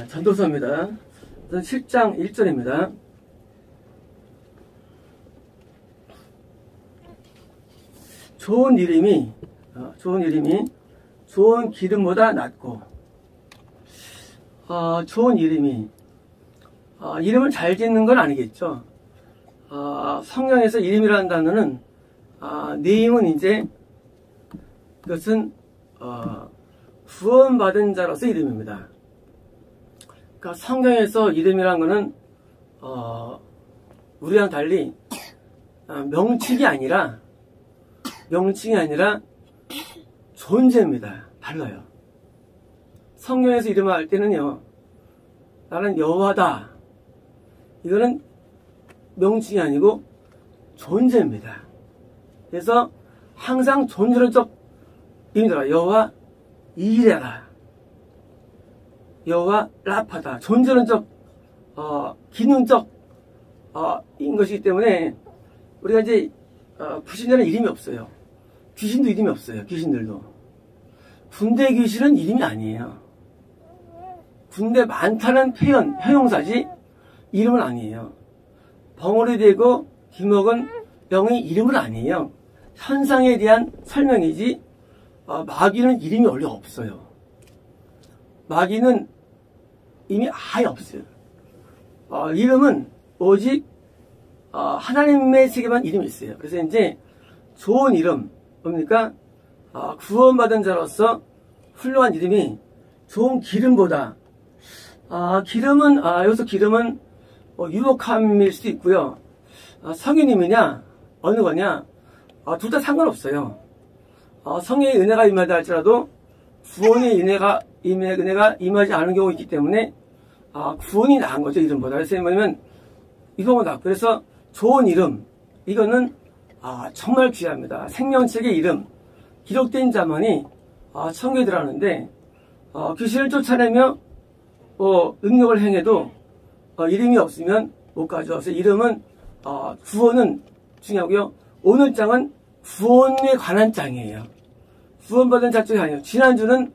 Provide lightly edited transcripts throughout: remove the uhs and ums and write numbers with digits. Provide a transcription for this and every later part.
전도서입니다. 7장 1절입니다. 좋은 이름이 좋은 기름보다 낫고, 좋은 이름이 이름을 잘 짓는 건 아니겠죠. 성경에서 이름이라는 단어는 네임은 이제 그것은 구원받은 자로서 이름입니다. 그러니까 성경에서 이름이라는 것은 우리랑 달리 명칭이 아니라 존재입니다. 달라요. 성경에서 이름을 할 때는요, 나는 여호와다, 이거는 명칭이 아니고 존재입니다. 그래서 항상 존재론적 의미더라. 여호와 이레라, 여호와 라파다, 존재론적 기능적 인 것이기 때문에 우리가 이제 불신자는 이름이 없어요. 귀신도 이름이 없어요. 귀신들도. 군대 귀신은 이름이 아니에요. 군대 많다는 표현, 형용사지 이름은 아니에요. 벙어리 되고 기먹은 영이 이름은 아니에요. 현상에 대한 설명이지. 마귀는 이름이 원래 없어요. 마귀는 이미 아예 없어요. 이름은 오직 하나님의 세계만 이름이 있어요. 그래서 이제 좋은 이름, 뭡니까? 구원받은 자로서 훌륭한 이름이 좋은 기름보다, 기름은, 여기서 기름은 유혹함일 수도 있고요. 성인임이냐, 어느 거냐, 둘 다 상관없어요. 성의 은혜가 임하다 할지라도 구원의 은혜가 임하지 않은 경우가 있기 때문에 구원이 나은 거죠, 이름보다. 그래서 뭐냐면 이거보다. 그래서 좋은 이름, 이거는 정말 귀합니다. 생명책의 이름, 기록된 자만이 천국에 들어가는데, 귀신을 쫓아내며 능력을 행해도 이름이 없으면 못 가죠. 그래서 이름은 구원은 중요하고요. 오늘 장은 구원에 관한 장이에요. 구원받은 자 쪽이 아니에요. 지난주는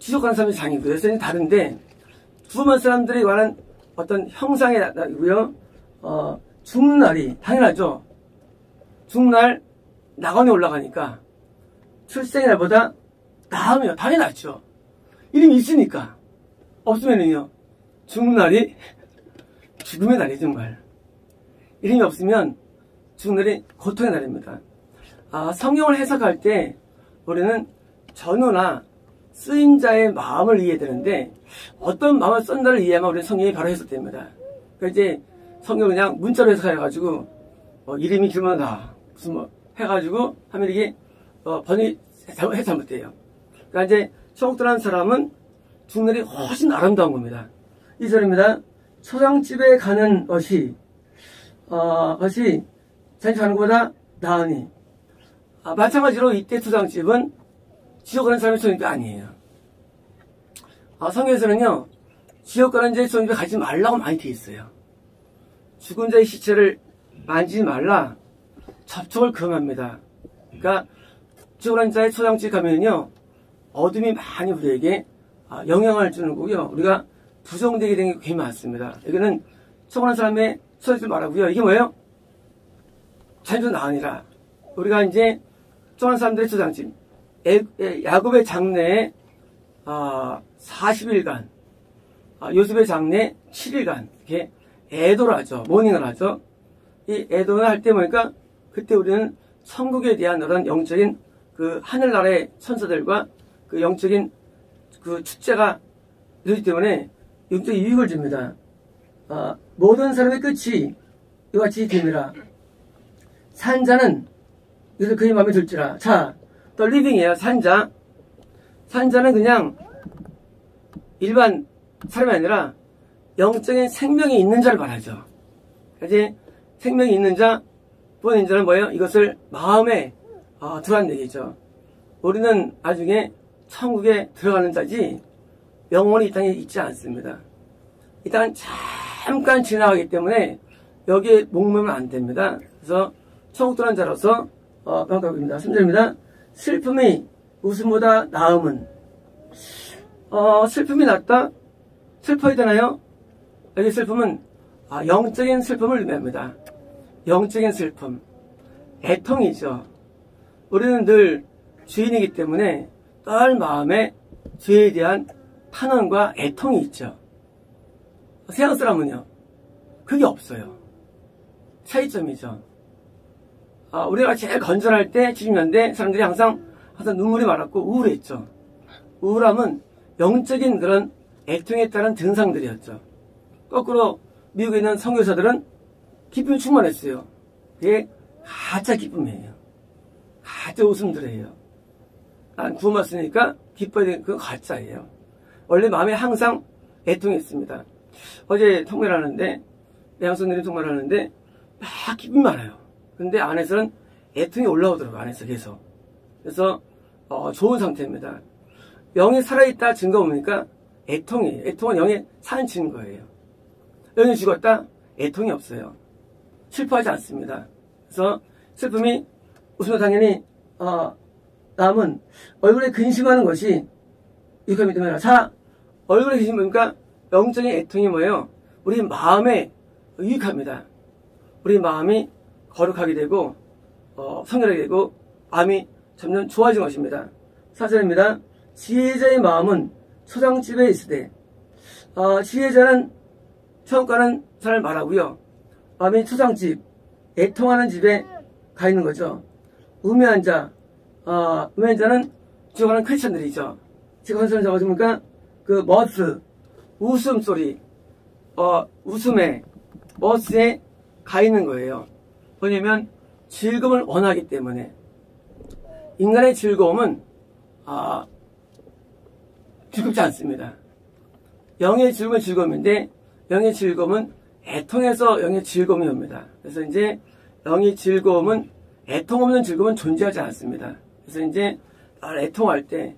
지속하는 사람의 장이고요. 그래서 다른데, 구원받은 사람들에 관한 어떤 형상에 나고요. 죽는 날이 당연하죠. 죽는 날 낙원에 올라가니까 출생의 날보다 나으면 당연하죠. 이름이 있으니까. 없으면은요, 죽는 날이 죽음의 날이죠, 정말. 이름이 없으면 죽는 날이 고통의 날입니다. 성경을 해석할 때 우리는 전후나 쓰인 자의 마음을 이해해야 되는데, 어떤 마음을 쓴다를 이해하면 우리는 성경이 바로 해석됩니다. 그러니까 이제 성경을 그냥 문자로 해석해가지고 이름이 길면 무슨 해가지고 하면 이게 번역이 잘못돼요. 그러니까 이제 천국 들어간 사람은 죽는 날이 훨씬 아름다운 겁니다. 2절입니다. 초상집에 가는 것이 자기 가는 것보다 나으니. 마찬가지로 이때 초상집은 지옥 가는 사람의 초상집이 아니에요. 성경에서는요, 지옥 가는 자의 초상집에 가지 말라고 많이 되어 있어요. 죽은 자의 시체를 만지지 말라, 접촉을 금합니다. 그러니까 지옥 가는 자의 초상집에 가면요, 어둠이 많이 우리에게 영향을 주는 거고요. 우리가 부정되게 되는 게 굉장히 많습니다. 여기는 초상한 사람의 초상집을 말하고요. 이게 뭐예요? 자연적 나으니라. 우리가 이제 초상한 사람들의 초상집, 야곱의 장래에 40일간, 요셉의 장래 7일간, 이렇게 애도를 하죠. 모닝을 하죠. 이 애도를 할 때 보니까 그때 우리는 천국에 대한 그런 영적인 그 하늘나라의 천사들과 그 영적인 그 축제가 이러기 때문에 영적 유익을 줍니다. 모든 사람의 끝이 이와 같이 됨이라. 산자는 그래서 그의 마음에 들지라. 자, 또 리빙이에요. 산자는 그냥 일반 사람이 아니라 영적인 생명이 있는 자를 말하죠. 이제 생명이 있는 자, 부모인 자는 뭐예요? 이것을 마음에 들어간 얘기죠. 우리는 나중에 천국에 들어가는 자지 영원히 이 땅에 있지 않습니다. 이 땅은 잠깐 지나가기 때문에 여기에 목매면 안 됩니다. 그래서 천국 들어간 자로서 반갑습니다. 3절입니다. 슬픔이 웃음보다 나음은 슬픔이 낫다? 슬퍼야 되나요? 여기 슬픔은 영적인 슬픔을 의미합니다. 영적인 슬픔. 애통이죠. 우리는 늘 죄인이기 때문에 늘 마음에 죄에 대한 탄원과 애통이 있죠. 세상 사람은요, 그게 없어요. 차이점이죠. 우리가 제일 건전할 때, 70년대 사람들이 항상 눈물이 많았고 우울했죠. 우울함은 영적인 그런 애통에 따른 증상들이었죠. 거꾸로 미국에 있는 선교사들은 기쁨이 충만했어요. 그게 가짜 기쁨이에요. 가짜 웃음들이에요. 난 구원받았으니까 기뻐야 되는 그건 가짜예요. 원래 마음에 항상 애통이 있습니다. 어제 통화를 하는데, 양손들이 통화를 하는데 막 기쁨이 많아요. 근데 안에서는 애통이 올라오더라고요. 안에서 계속. 그래서 좋은 상태입니다. 영이 살아있다 증거 뭡니까? 애통이에요. 애통은 영의 사는 증거예요. 영이 죽었다? 애통이 없어요. 슬퍼하지 않습니다. 그래서 슬픔이 웃으면 당연히 남은 얼굴에 근심하는 것이 유익함이 되면 자, 얼굴에 근심 뭡니까? 영적인 애통이 뭐예요? 우리 마음에 유익합니다. 우리 마음이 거룩하게 되고 성결하게 되고 마음이 점점 좋아진 것입니다. 4절입니다. 지혜자의 마음은 초장집에 있으되 지혜자는 처음 가는 사람을 말하고요. 마음이 초장집, 애통하는 집에 가 있는 거죠. 우매한 자, 우매한 자는 지옥하는 크리스천들이죠. 지금 한 사람 잡아주니까 그 머스, 웃음소리, 웃음에, 머스에 가 있는 거예요. 왜냐면 즐거움을 원하기 때문에. 인간의 즐거움은 즐겁지 않습니다. 영의 즐거움은 즐거움인데 영의 즐거움은 애통해서 영의 즐거움이 옵니다. 그래서 이제 영의 즐거움은 애통 없는 즐거움은 존재하지 않습니다. 그래서 이제 애통할 때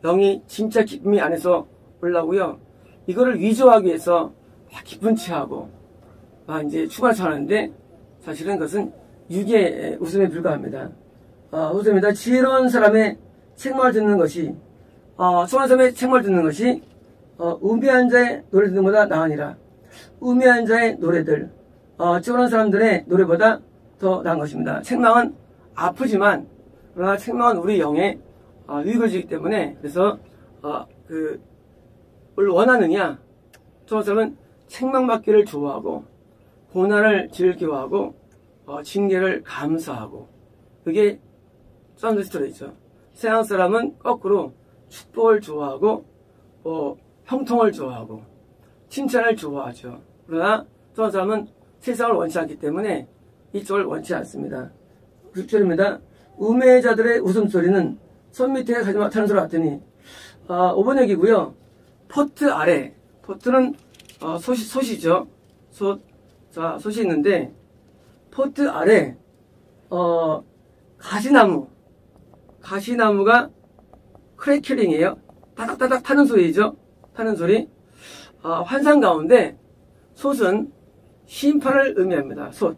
영이 진짜 기쁨이 안에서 올라오고요. 이거를 위조하기 위해서 기쁜 체하고 이제 추가를 전하는데 사실은 그것은 유괴의 웃음에 불과합니다. 웃음이다. 지혜로운 사람의 책망을 듣는 것이 수많은 사람의 책망을 듣는 것이 우매한 자의 노래 듣는 것보다 나으니라. 우매한 자의 노래들 지혜로운 사람들의 노래보다 더 나은 것입니다. 책망은 아프지만 그러나 책망은 우리 영에 유익을 주기 때문에 그래서 뭘 원하느냐 저 사람은 책망받기를 좋아하고 고난을 즐겨하고 징계를 감사하고 그게 사람들 스토리죠. 세상 사람은 거꾸로 축복을 좋아하고 형통을 좋아하고 칭찬을 좋아하죠. 그러나 저 사람은 세상을 원치 않기 때문에 이쪽을 원치 않습니다. 6절입니다. 우매자들의 웃음소리는 손 밑에 가지마 타는 소리 같더니 5번역이고요. 포트 아래 포트는 솥이죠. 솥이 있는데 포트 아래 가시나무가 크래클링이에요. 따닥따닥 타는 소리죠. 타는 소리. 환상 가운데 솥은 심판을 의미합니다. 솥.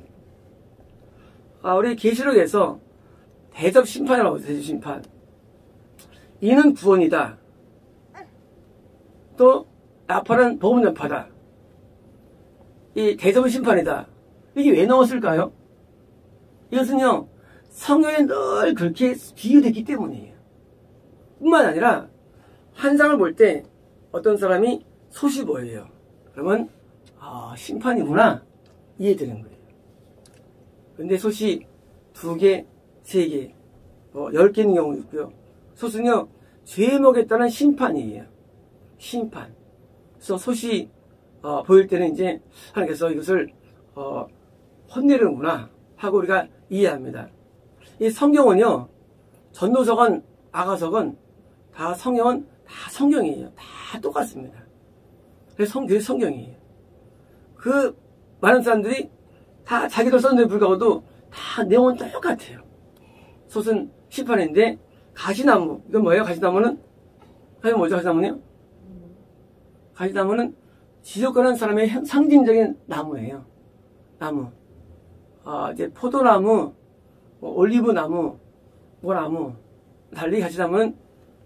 우리 계시록에서 대접 심판이라고 해요. 대접 심판. 이는 구원이다. 또 나팔은 복음 전파다. 이 대접은 심판이다. 이게 왜 넣었을까요? 이것은요 성경에 늘 그렇게 비유됐기 때문이에요. 뿐만 아니라 환상을 볼 때 어떤 사람이 솥이 보여요. 그러면 심판이구나 이해되는 거예요. 근데 솥이 2개, 3개, 10개 있는 경우도 있고요. 솥은요 죄 먹겠다는 심판이에요. 심판. 그래서 솥이 보일 때는 이제 하나님께서 이것을 혼내는구나 하고 우리가 이해합니다. 이 성경은요 전도서건 아가서건 다 성경은 다 성경이에요. 다 똑같습니다. 그래서 그게 성경이에요. 그 많은 사람들이 다 자기들 썼는데 불구하고도 다 내용은 똑같아요. 솥은 심판인데 가시나무 이건 뭐예요? 가시나무는 뭐죠? 가시나무는요? 가시나무는 지속가는 사람의 상징적인 나무예요. 나무. 이제 포도나무, 올리브나무, 모나무, 달리 가시나무는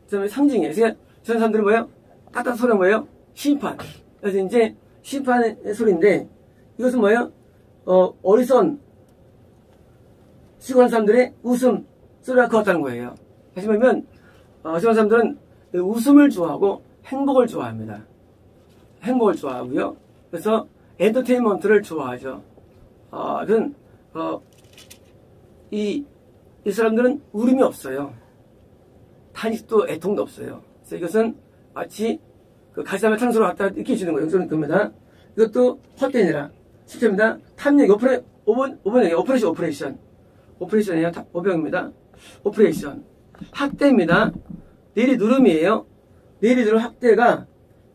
그 사람의 상징이에요. 그래서 저런 사람들은 뭐예요? 따뜻한 소리가 뭐예요? 심판. 그래서 이제 심판의 소리인데, 이것은 뭐예요? 어리선 수고하는 사람들의 웃음 소리가 그었다는 거예요. 다시 말하면 수고하는 사람들은 웃음을 좋아하고 행복을 좋아합니다. 행복을 좋아하고요. 그래서 엔터테인먼트를 좋아하죠. 이 사람들은 울음이 없어요. 탄식도 애통도 없어요. 그래서 이것은 마치 그 가시나무 창수로 왔다 느껴지는 거예요. 영적인 겁니다. 이것도 헛되니라. 10절입니다. 탐욕, 오퍼레이션. 오퍼레이션이에요. 오병입니다. 오퍼레이션. 학대입니다. 내리 누름이에요. 내리 누름 학대가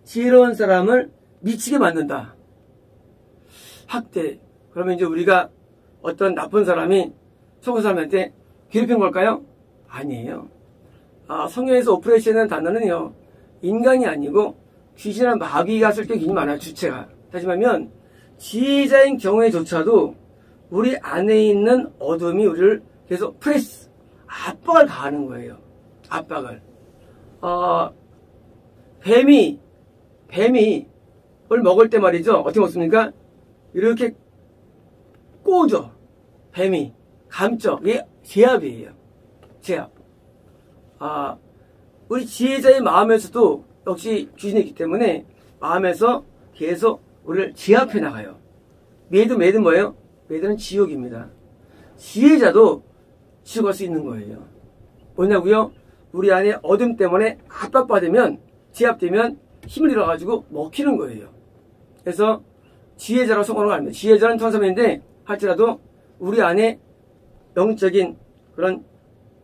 지혜로운 사람을 미치게 만든다. 학대. 그러면 이제 우리가 어떤 나쁜 사람이 속은 사람한테 괴롭힌 걸까요? 아니에요. 성경에서 오퍼레이션이라는 단어는요, 인간이 아니고 귀신이나 마귀가 쓸 때 굉장히 많아요. 주체가. 다시 말하면 지혜자인 경우에조차도 우리 안에 있는 어둠이 우리를 계속 압박을 가하는 거예요. 압박을. 뱀이 뭘 먹을 때 말이죠. 어떻게 먹습니까? 이렇게 꼬죠. 뱀이. 감죠. 이게 제압이에요. 제압. 우리 지혜자의 마음에서도 역시 귀신이 있기 때문에 마음에서 계속 우리를 제압해 나가요. 매드는 뭐예요? 매드는 지옥입니다. 지혜자도 지옥 갈 수 있는 거예요. 뭐냐고요? 우리 안에 어둠 때문에 압박받으면, 제압되면 힘을 잃어가지고 먹히는 거예요. 그래서 지혜자라고 속어놓은 거 아닙니다. 지혜자는 천사면인데 할지라도 우리 안에 영적인 그런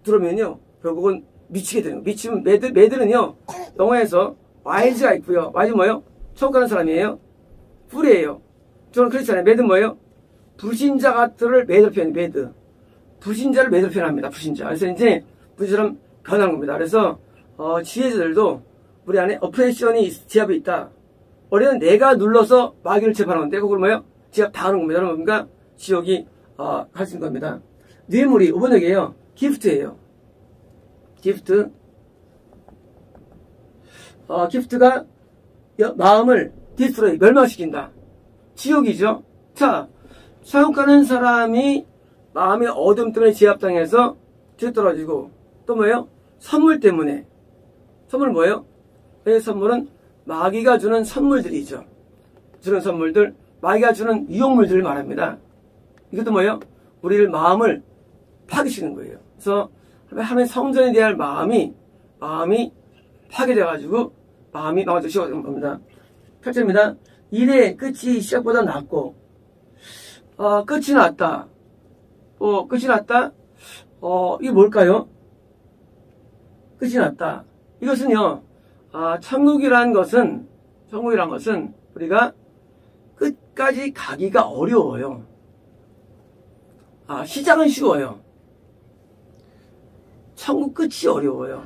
들어오면요, 결국은 미치게 되는 거예요. 미치면 매드는요, 영어에서 와이즈가 있고요. 와이즈 뭐예요? 처음 가는 사람이에요. 뿔이에요. 저는 그렇지 않아요. 매드는 뭐예요? 불신자들을 매드로 표현해요. 매드. 불신자를 매드로 표현합니다. 불신자. 그래서 이제 불신자처럼 변하는 겁니다. 그래서 지혜자들도 우리 안에 오퍼레이션이 제압이 있다. 원래는 내가 눌러서 마귀를 재판하는데 그걸 뭐예요? 제압 다 하는 겁니다. 여러분, 그러니까 지옥이 할 수 있는 겁니다. 뇌물이 5번역이에요. 기프트예요. 기프트. 기프트가 마음을 디스트로이, 멸망시킨다. 지옥이죠. 자, 사형 가는 사람이 마음의 어둠 때문에 제압당해서 뒤떨어지고, 또 뭐예요? 선물 때문에. 선물 뭐예요? 이 선물은 마귀가 주는 선물들이죠. 주는 선물들, 마귀가 주는 유혹물들을 말합니다. 이것도 뭐예요? 우리를 마음을 파괴시키는 거예요. 그래서 하나님의 성전에 대한 마음이 파괴돼가지고 마음이 망가지는 겁니다. 8절입니다. 일의 끝이 시작보다 낫고, 끝이 낫다. 끝이 낫다? 이게 뭘까요? 끝이 낫다. 이것은요, 천국이란 것은 우리가 끝까지 가기가 어려워요. 시작은 쉬워요. 천국 끝이 어려워요.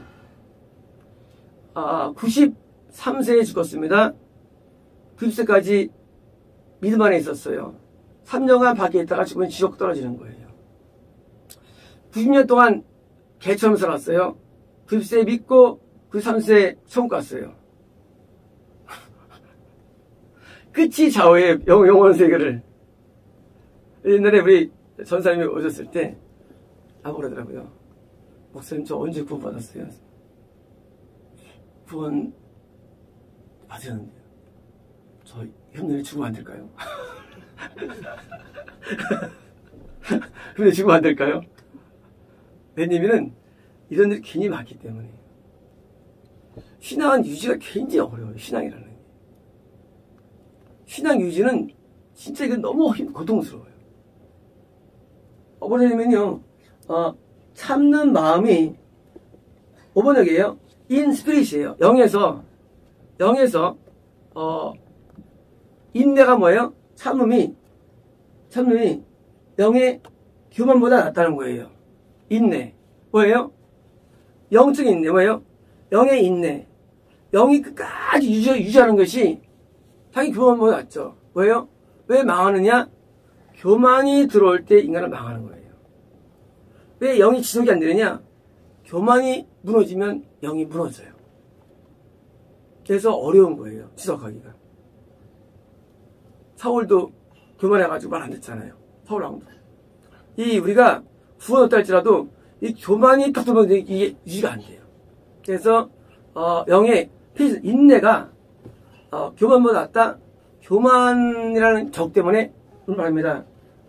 93세에 죽었습니다. 90세까지 믿음 안에 있었어요. 3년간 밖에 있다가 죽으면 지옥 떨어지는 거예요. 90년 동안 개처럼 살았어요. 90세 믿고 93세 천국 갔어요. 끝이 좌우의 영원 세계를. 옛날에 우리 전사님이 오셨을 때 그러더라고요. 목사님, 저 언제 구원 받았어요? 구원 받으셨는데요. 저 형님이 죽으면 안 될까요? 근데 죽으면 안 될까요? 왜냐면은 이런 일이 괜히 많기 때문에. 신앙은 유지가 굉장히 어려워요. 신앙이라는 게. 신앙 유지는 진짜 이건 너무 고통스러워요. 뭐냐면요, 참는 마음이 5번역이에요. in spirit이에요. 영에서 인내가 뭐예요? 참음이 영의 교만보다 낫다는 거예요. 인내. 뭐예요? 영적인 인내. 뭐예요? 영의 인내. 영이 끝까지 유지하는 것이 자기 교만보다 낫죠. 뭐예요? 왜 망하느냐? 교만이 들어올 때 인간은 망하는 거예요. 왜 영이 지속이 안 되느냐? 교만이 무너지면 영이 무너져요. 그래서 어려운 거예요. 지속하기가. 사울도 교만해가지고 말 안 듣잖아요. 사울왕도. 우리가 구원 얻다 할지라도 이 교만이 딱 들어오면 이게 유지가 안 돼요. 그래서 영의 인내가 교만보다 낫다. 교만이라는 적 때문에 말합니다.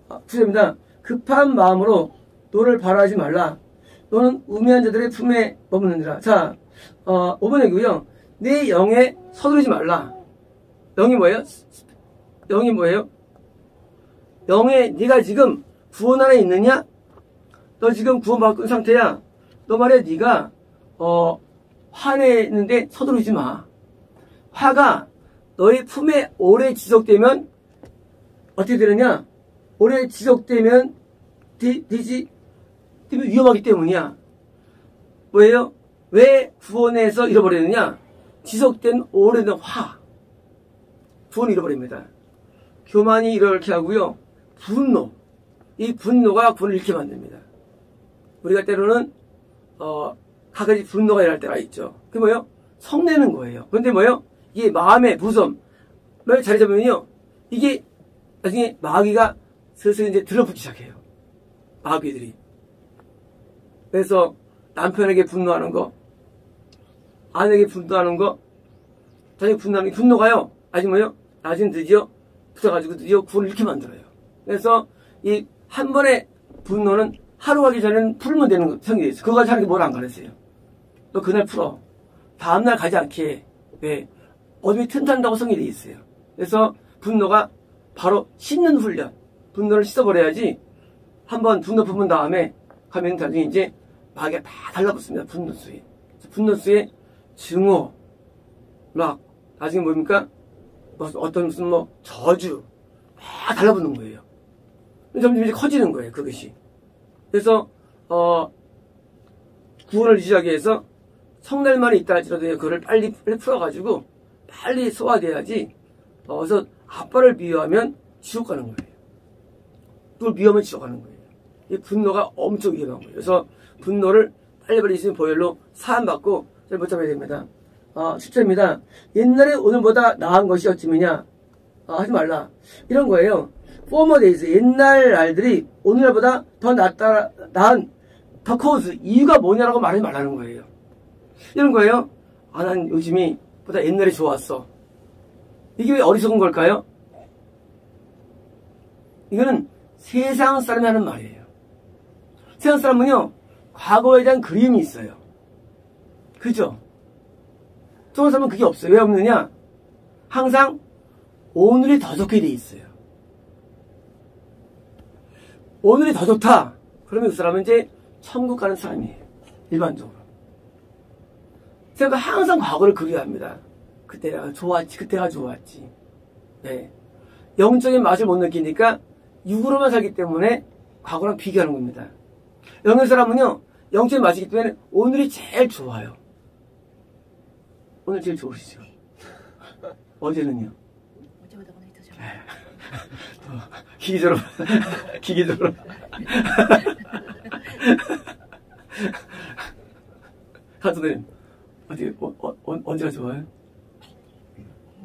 9절입니다. 급한 마음으로 너를 바라하지 말라. 너는 우매한 자들의 품에 머무느니라. 자, 5번 얘기고요. 내 영에 서두르지 말라. 영이 뭐예요? 영이 뭐예요? 영에 네가 지금 구원 안에 있느냐? 너 지금 구원받은 상태야. 너 말에 네가 화내는데 서두르지 마. 화가 너의 품에 오래 지속되면 어떻게 되느냐? 오래 지속되면 위험하기 때문이야. 뭐예요? 왜 구원에서 잃어버리느냐? 지속된 오래된 구원을 잃어버립니다. 교만이 이렇게 하고요. 분노. 이 분노가 구원을 잃게 만듭니다. 우리가 때로는 가끔씩 분노가 일어날 때가 있죠. 그게 뭐예요? 성내는 거예요. 그런데 뭐예요? 이게 마음의 무섬을 자리 잡으면요. 이게 나중에 마귀가 슬슬 이제 들어붙기 시작해요. 마귀들이. 그래서 남편에게 분노하는 거, 아내에게 분노하는 거, 자기 분노하는 게 분노가요. 아직 뭐예요? 나중에 드디어 붙어가지고 드디어 구원을 잃게 만들어요. 그래서 이 한 번의 분노는 하루 가기 전에는 풀면 되는 성이 있어요. 그거 가지고 하는 게 뭘 안 가르쳐요. 너 그날 풀어. 다음날 가지 않게. 왜? 어둠이 튼튼하다고 성이 돼 있어요. 그래서 분노가 바로 씻는 훈련. 분노를 씻어버려야지 한번 분노 품은 다음에 가면 나중에 이제 마귀가 다 달라붙습니다. 분노수에. 분노수에 증오, 나중에 뭡니까? 어떤 무슨 저주, 다 달라붙는 거예요. 점점 이제 커지는 거예요, 그것이. 그래서, 구원을 유지하기 위해서 성날만이 있다 할지라도 그거를 빨리 풀어가지고 빨리 소화돼야지, 그래서 아빠를 미워하면 지옥 가는 거예요. 또 미워하면 지옥 가는 거예요. 이 분노가 엄청 위험한 거예요. 그래서 분노를 빨리빨리 있으면 보혈로 사함받고 잘 못 잡아야 됩니다. 10절입니다. 옛날에 오늘보다 나은 것이 어찌미냐? 하지 말라. 이런 거예요. former days, 옛날 날들이 오늘보다 더 나은 더 cause, 이유가 뭐냐라고 말하지 말라는 거예요. 이런 거예요. 난 요즘이 보다 옛날이 좋았어. 이게 왜 어리석은 걸까요? 이거는 세상 사람이 하는 말이에요. 세상 사람은요, 과거에 대한 그리움이 있어요. 그죠? 좋은 사람은 그게 없어요. 왜 없느냐? 항상 오늘이 더 좋게 돼 있어요. 오늘이 더 좋다. 그러면 그 사람은 이제 천국 가는 사람이에요. 일반적으로. 제가 항상 과거를 그리워합니다. 그때가 좋았지. 네. 영적인 맛을 못 느끼니까 육으로만 살기 때문에 과거랑 비교하는 겁니다. 영의 사람은요, 영적인 맛이기 때문에 오늘이 제일 좋아요. 오늘 제일 좋으시죠? 어제는요? 어제보다 오늘이 더 좋아요. 기기적으로. 가수님, 언제가 좋아요?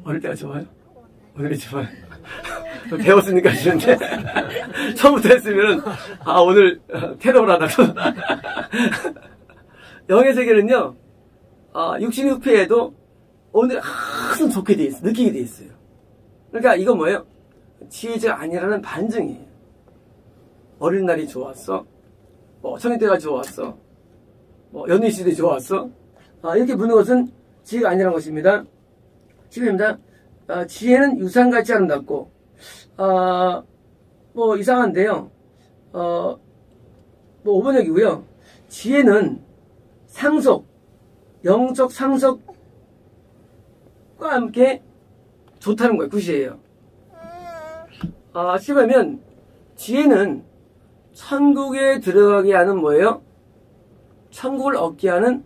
어릴 때가 좋아요? 오늘이 좋아요? 배웠으니까 하시는데, 처음부터 했으면은, 오늘 테러를 하다가. 영의 세계는요, 육신의 흡해에도 오늘 항상 좋게 돼 있어요. 느끼게 돼 있어요. 그러니까 이건 뭐예요? 지혜가 아니라는 반증이에요. 어린 날이 좋았어. 청년 때가 좋았어. 연애 시대 좋았어. 이렇게 묻는 것은 지혜가 아니라는 것입니다. 10입니다. 지혜는 유산같이 아름답고, 이상한데요. 5번 얘기고요. 지혜는 영적 상속과 함께 좋다는 거예요. 굿이에요. 10이면 지혜는 천국에 들어가게 하는 뭐예요? 천국을 얻게 하는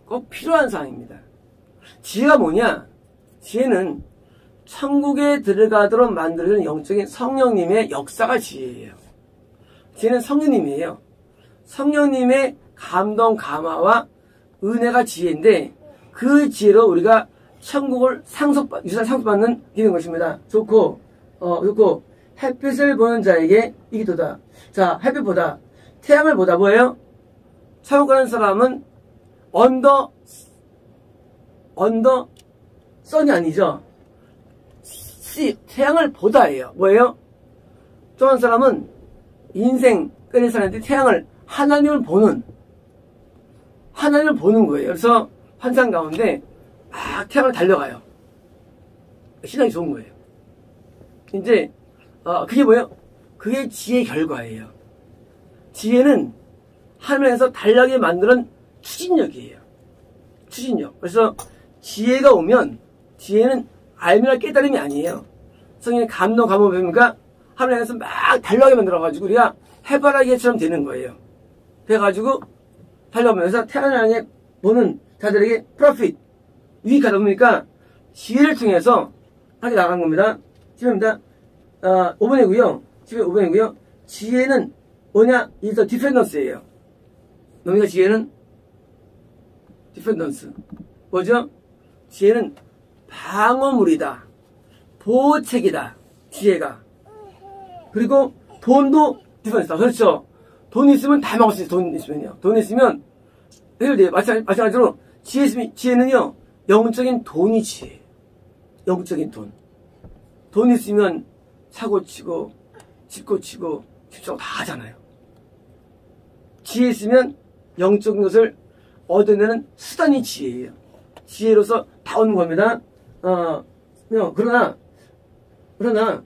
꼭 필요한 사항입니다. 지혜가 뭐냐? 지혜는 천국에 들어가도록 만드는 영적인 성령님의 역사가 지혜예요. 지혜는 성령님이에요. 성령님의 감동, 감화와 은혜가 지혜인데 그 지혜로 우리가 천국을 유산 상속받는 되는 것입니다. 좋고, 햇빛을 보는 자에게 이기도다. 자, 햇빛보다, 태양을 보다 뭐예요? 천국 가는 사람은 선이 아니죠. 태양을 보다예요. 뭐예요? 또 한 사람은 인생 끌린 사람한테 태양을, 하나님을 보는 거예요. 그래서 환상 가운데 막 태양을 달려가요. 신앙이 좋은 거예요. 이제 그게 뭐예요? 그게 지혜의 결과예요. 지혜는 하늘에서 달려가게 만드는 추진력이에요. 추진력. 그래서 지혜가 오면, 지혜는 알미나 깨달음이 아니에요. 성인의 감동, 감흥을 배우니까 하늘에서 막 달려가게 만들어가지고 우리가 해바라기처럼 되는 거예요. 그래가지고 달려오면서 태양을 향해 보는 자들에게 프로핏, 유익하다 보니까 지혜를 통해서 하게 나간 겁니다. 지혜입니다. 5번이고요. 지혜 5번이고요. 지혜는 뭐냐? 이서 디펜던스예요. 뭡니까 지혜는? 디펜던스. 뭐죠? 지혜는 방어물이다. 보호책이다. 지혜가. 그리고 돈도 디펜스다. 그렇죠. 돈 있으면 다 먹을 수 있어요. 돈 있으면요. 돈 있으면 해결돼요. 마찬가지로 지혜는요. 영적인 돈이 지혜예요. 영적인 돈. 돈 있으면 사고 치고 집 고치고 집사고 다 하잖아요. 지혜 있으면 영적인 것을 얻어내는 수단이 지혜예요. 지혜로서 다 오는 겁니다. 그러나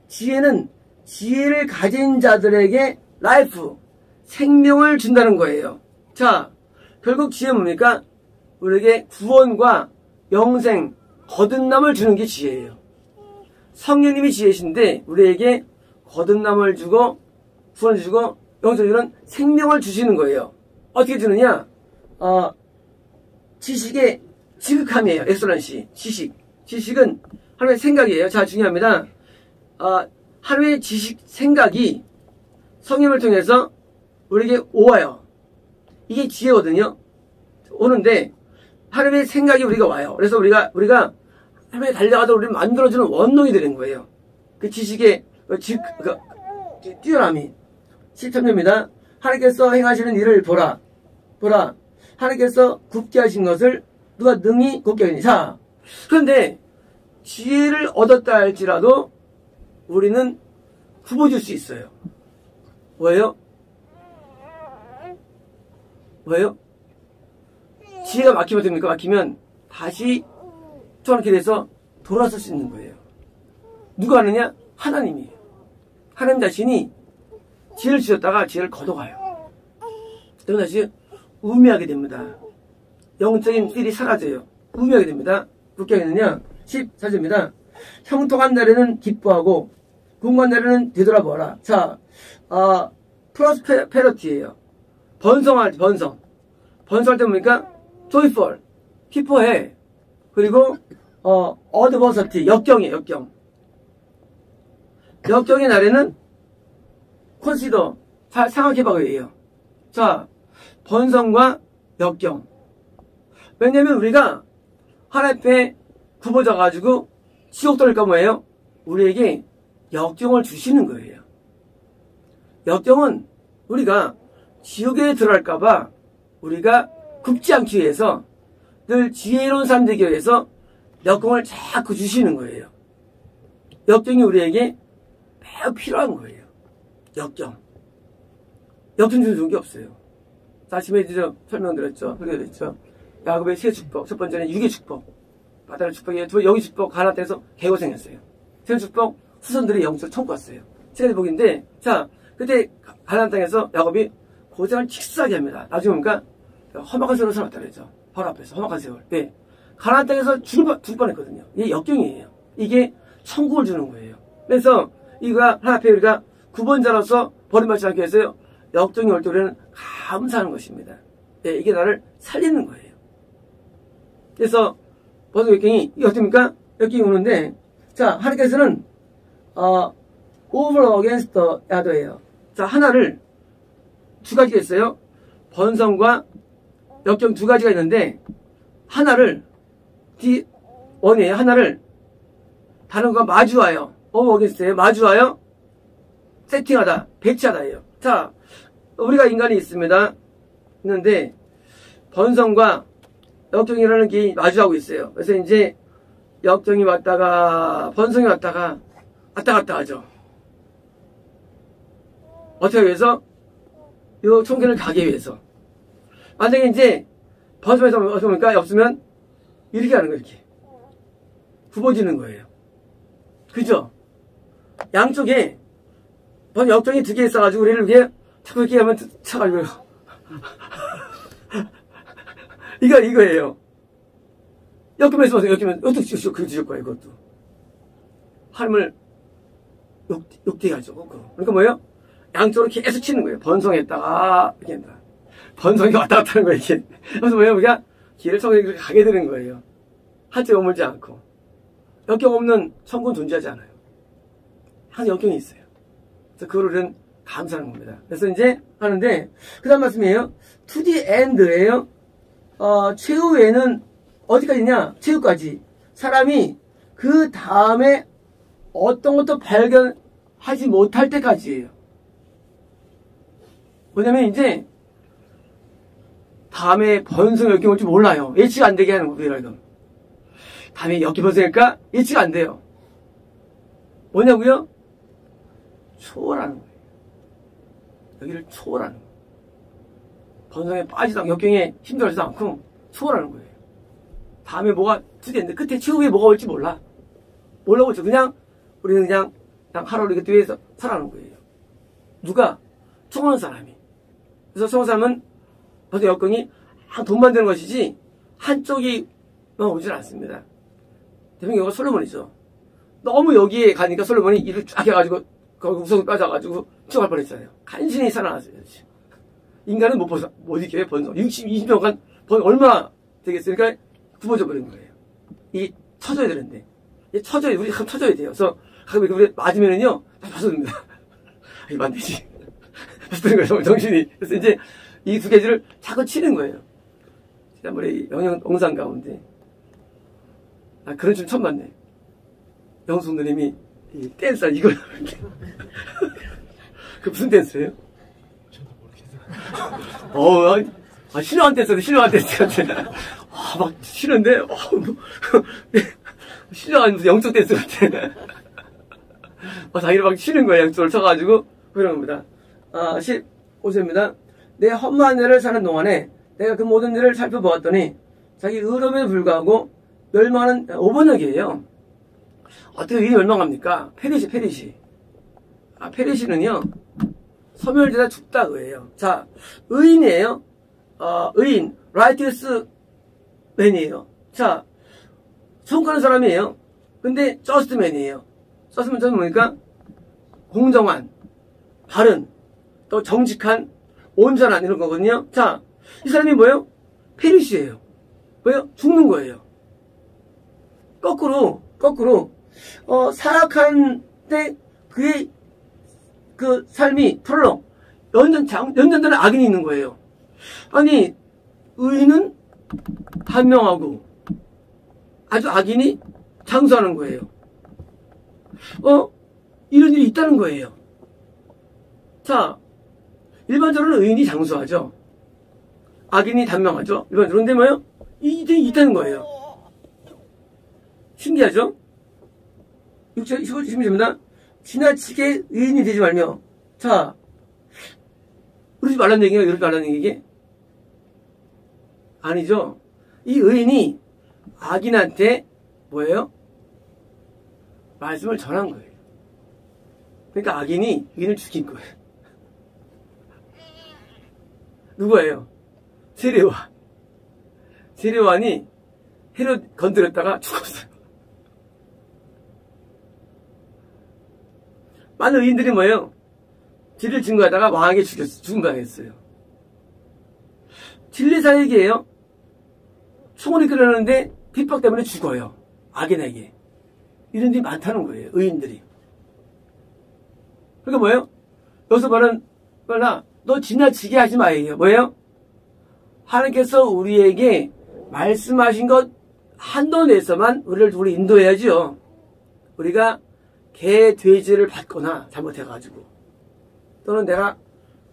지혜는 지혜를 가진 자들에게 라이프, 생명을 준다는 거예요. 자, 결국 지혜는 뭡니까? 우리에게 구원과 영생, 거듭남을 주는 게 지혜예요. 성령님이 지혜신데 우리에게 거듭남을 주고 구원을 주고 영생을 주는 생명을 주시는 거예요. 어떻게 주느냐? 지식의 지극함이에요. 엑설런시. 지식은 하나님의 생각이에요. 자, 중요합니다. 하나님의 지식, 생각이 성령을 통해서 우리에게 오와요. 이게 지혜거든요. 오는데 하나님의 생각이 우리가 와요. 그래서 우리가 하나님에 달려가도록 우리를 만들어주는 원동이 되는 거예요. 그 지식의 뛰어남이. 13절입니다. 하나님께서 행하시는 일을 보라. 하나님께서 굽게 하신 것을 누가 능히 굽게 하니. 자, 그런데 지혜를 얻었다 할지라도 우리는 굽어질 수 있어요. 왜요? 지혜가 막히면 됩니까? 막히면 다시 저렇게 돼서 돌아설 수 있는 거예요. 누가 하느냐? 하나님이에요. 하나님 자신이 지혜를 주셨다가 지혜를 걷어가요. 그러면 다시 우매하게 됩니다. 영적인 필이 사라져요. 우매하게 됩니다. 어떻게 하겠느냐? 14절입니다. 형통한 날에는 기뻐하고 궁금한 날에는 되돌아보아라. 자, 프로스페러티예요. 번성할 때, 번성할 때 뭡니까? joyful, 기뻐해. 그리고 adversity, 역경이에요. 역경의 날에는 consider, 잘 생각해봐요. 자, 번성과 역경. 왜냐면 우리가 하나님 앞에 굽어져가지고 지옥 들어갈까 뭐예요? 우리에게 역경을 주시는 거예요. 역경은 우리가 지옥에 들어갈까봐 우리가 굽지 않기 위해서 늘 지혜로운 사람 되기 위해서 역경을 자꾸 주시는 거예요. 역경이 우리에게 매우 필요한 거예요. 역경 주는 좋은 게 없어요. 아침에 설명드렸죠. 설명드렸죠. 야곱의 세 축복. 첫 번째는 육의 축복. 바다의 축복이에요. 두 번째 영의 축복. 가나안 땅에서 개고생했어요. 세 번째 축복. 후손들이 영적 천국 갔어요. 세 가지 복인데, 자, 그때 가나안 땅에서 야곱이 고생을 칙수하게 합니다. 나중에 뭡니까? 험악한 세월을 살았다 그랬죠. 바로 앞에서 험악한 세월. 네. 가나안 땅에서 죽을 뻔했거든요. 이게 역경이에요. 이게 천국을 주는 거예요. 그래서 이거가 하나 앞에 우리가 구번자로서 버림받지 않기 위해서요. 역경이 올 때 우리는 감사하는 것입니다. 네, 이게 나를 살리는 거예요. 그래서 벌써 역경이 이게 어떻습니까? 역경이 오는데, 자, 하나님께서는 over against the other예요. 자, 하나를 두 가지가 있어요. 번성과 역경 두 가지가 있는데 하나를 D1이에요. 하나를 다른 거가 마주와요. 뭐겠어요? 마주와요. 세팅하다, 배치하다예요. 자, 우리가 인간이 있는데 번성과 역경이라는 게 마주하고 있어요. 그래서 이제 역경이 왔다가 번성이 왔다가 왔다 갔다 하죠. 어떻게 하기 위해서? 이 총기를 가기 위해서. 만약에 이제 번성에서 어떻게 없으면 이렇게 하는 거예요. 이렇게 굽어지는 거예요. 그죠? 양쪽에 역경이 두 개 있어가지고 우리를 이렇게 자꾸 이렇게 하면 차가지고 이거예요. 역경에서 역경은 어떻게 뒤질 거야 이것도. 하나님을 욕되게 하죠. 그러니까 뭐예요? 양쪽으로 계속 치는 거예요. 번성했다가 이렇게 한다. 번성이 왔다 갔다 하는 거예요. 이렇게. 그래서 뭐예요? 우리가 길을 통해 가게 되는 거예요. 한쪽에 머물지 않고. 역경 없는 천국은 존재하지 않아요. 항상 역경이 있어요. 그래서 그걸 우리는 감사하는 겁니다. 그래서 이제 하는데 그 다음 말씀이에요. To the end예요. 최후에는 어디까지냐? 최후까지. 사람이 그 다음에 어떤 것도 발견하지 못할 때까지예요. 뭐냐면 이제 다음에 번성 역경 올지 몰라요. 예측 안 되게 하는 거예요. 이건. 다음에 역경 번성일까? 예측 안 돼요. 뭐냐고요? 초월하는 거예요. 여기를 초월하는 거예요. 번성에 빠지도 않고 역경에 힘들어지도 않고 초월하는 거예요. 다음에 뭐가 두대인데 끝에 최후에 뭐가 올지 몰라. 몰라보죠. 우리는 그냥 하루를 이렇게 위해서 살아가는 거예요. 누가? 청하는 사람이. 그래서 청하는 사람은 벌써 역경이 돈만 되는 것이지 한쪽이 오질 않습니다. 대표님 경우가 솔로몬이죠. 너무 여기에 가니까 솔로몬이 이를 쫙 해가지고 거기 우석을 빠져가지고 죽어갈 뻔했잖아요. 간신히 살아났어요. 인간은 못 이겨요. 번성. 20년간 얼마나 되겠어요. 그러니까 굽어져 버린 거예요. 이게 터져야 되는데. 우리 가끔 터져야 돼요. 그래서 가끔 이렇게 맞으면은요, 다 벗어집니다. 이거 안 되지. 벗어지는 거예요. 정신이. 그래서 이제 이 두 개를 자꾸 치는 거예요. 지난번에 영상 가운데. 그런 춤 처음 봤네. 영숙 누님이 이 댄스 이걸 그 무슨 댄스예요? 저도 모르겠어요. 신호한 댄스 같아. 막 쉬는데, 신호한 무슨 영적 댄스 같아. 자기를 막 쉬는 거예요. 양쪽을 쳐가지고 그런 겁니다. 15절입니다. 내 험한 일을 사는 동안에 내가 그 모든 일을 살펴보았더니 자기 의로움에 불구하고 멸망하는 5번역이에요. 어떻게 의인이 멸망합니까? 페리시. 페리시는요, 소멸되다 죽다 의예요. 자, 의인이에요. 의인, righteous man이에요. 자, 성공하는 사람이에요. 근데 just man이에요. just man 뭡니까? 공정한, 바른, 또 정직한, 온전한 이런 거거든요. 자, 이 사람이 뭐예요? 페리시예요. 뭐예요? 죽는 거예요. 거꾸로 사악한데 그의 그 삶이 프롤ог 연전되는 악인이 있는 거예요. 아니 의인은 단명하고 아주 악인이 장수하는 거예요. 이런 일이 있다는 거예요. 자, 일반적으로는 의인이 장수하죠. 악인이 단명하죠. 일반적으로. 그런데 뭐예요? 이들이 있다는 거예요. 신기하죠? 16절입니다. 지나치게 의인이 되지 말며. 자, 그러지 말라는 얘기가 이러지 말라는 얘기? 아니죠. 이 의인이 악인한테 뭐예요? 말씀을 전한 거예요. 그러니까 악인이 의인을 죽인 거예요. 누구예요? 세례요한이 헤롯 건드렸다가 죽었어요. 많은 의인들이 뭐예요? 진리를 증거하다가 왕에게 죽음 당했어요. 진리사역이에요. 총을 이끌어내는데 핍박 때문에 죽어요. 악인에게. 이런 일이 많다는 거예요. 의인들이. 그러니까 뭐예요? 여기서 말은 너 지나치게 하지 마요. 뭐예요? 하나님께서 우리에게 말씀하신 것 한도 내에서만 우리 인도해야죠. 우리가 개, 돼지를 받거나 잘못해가지고 또는 내가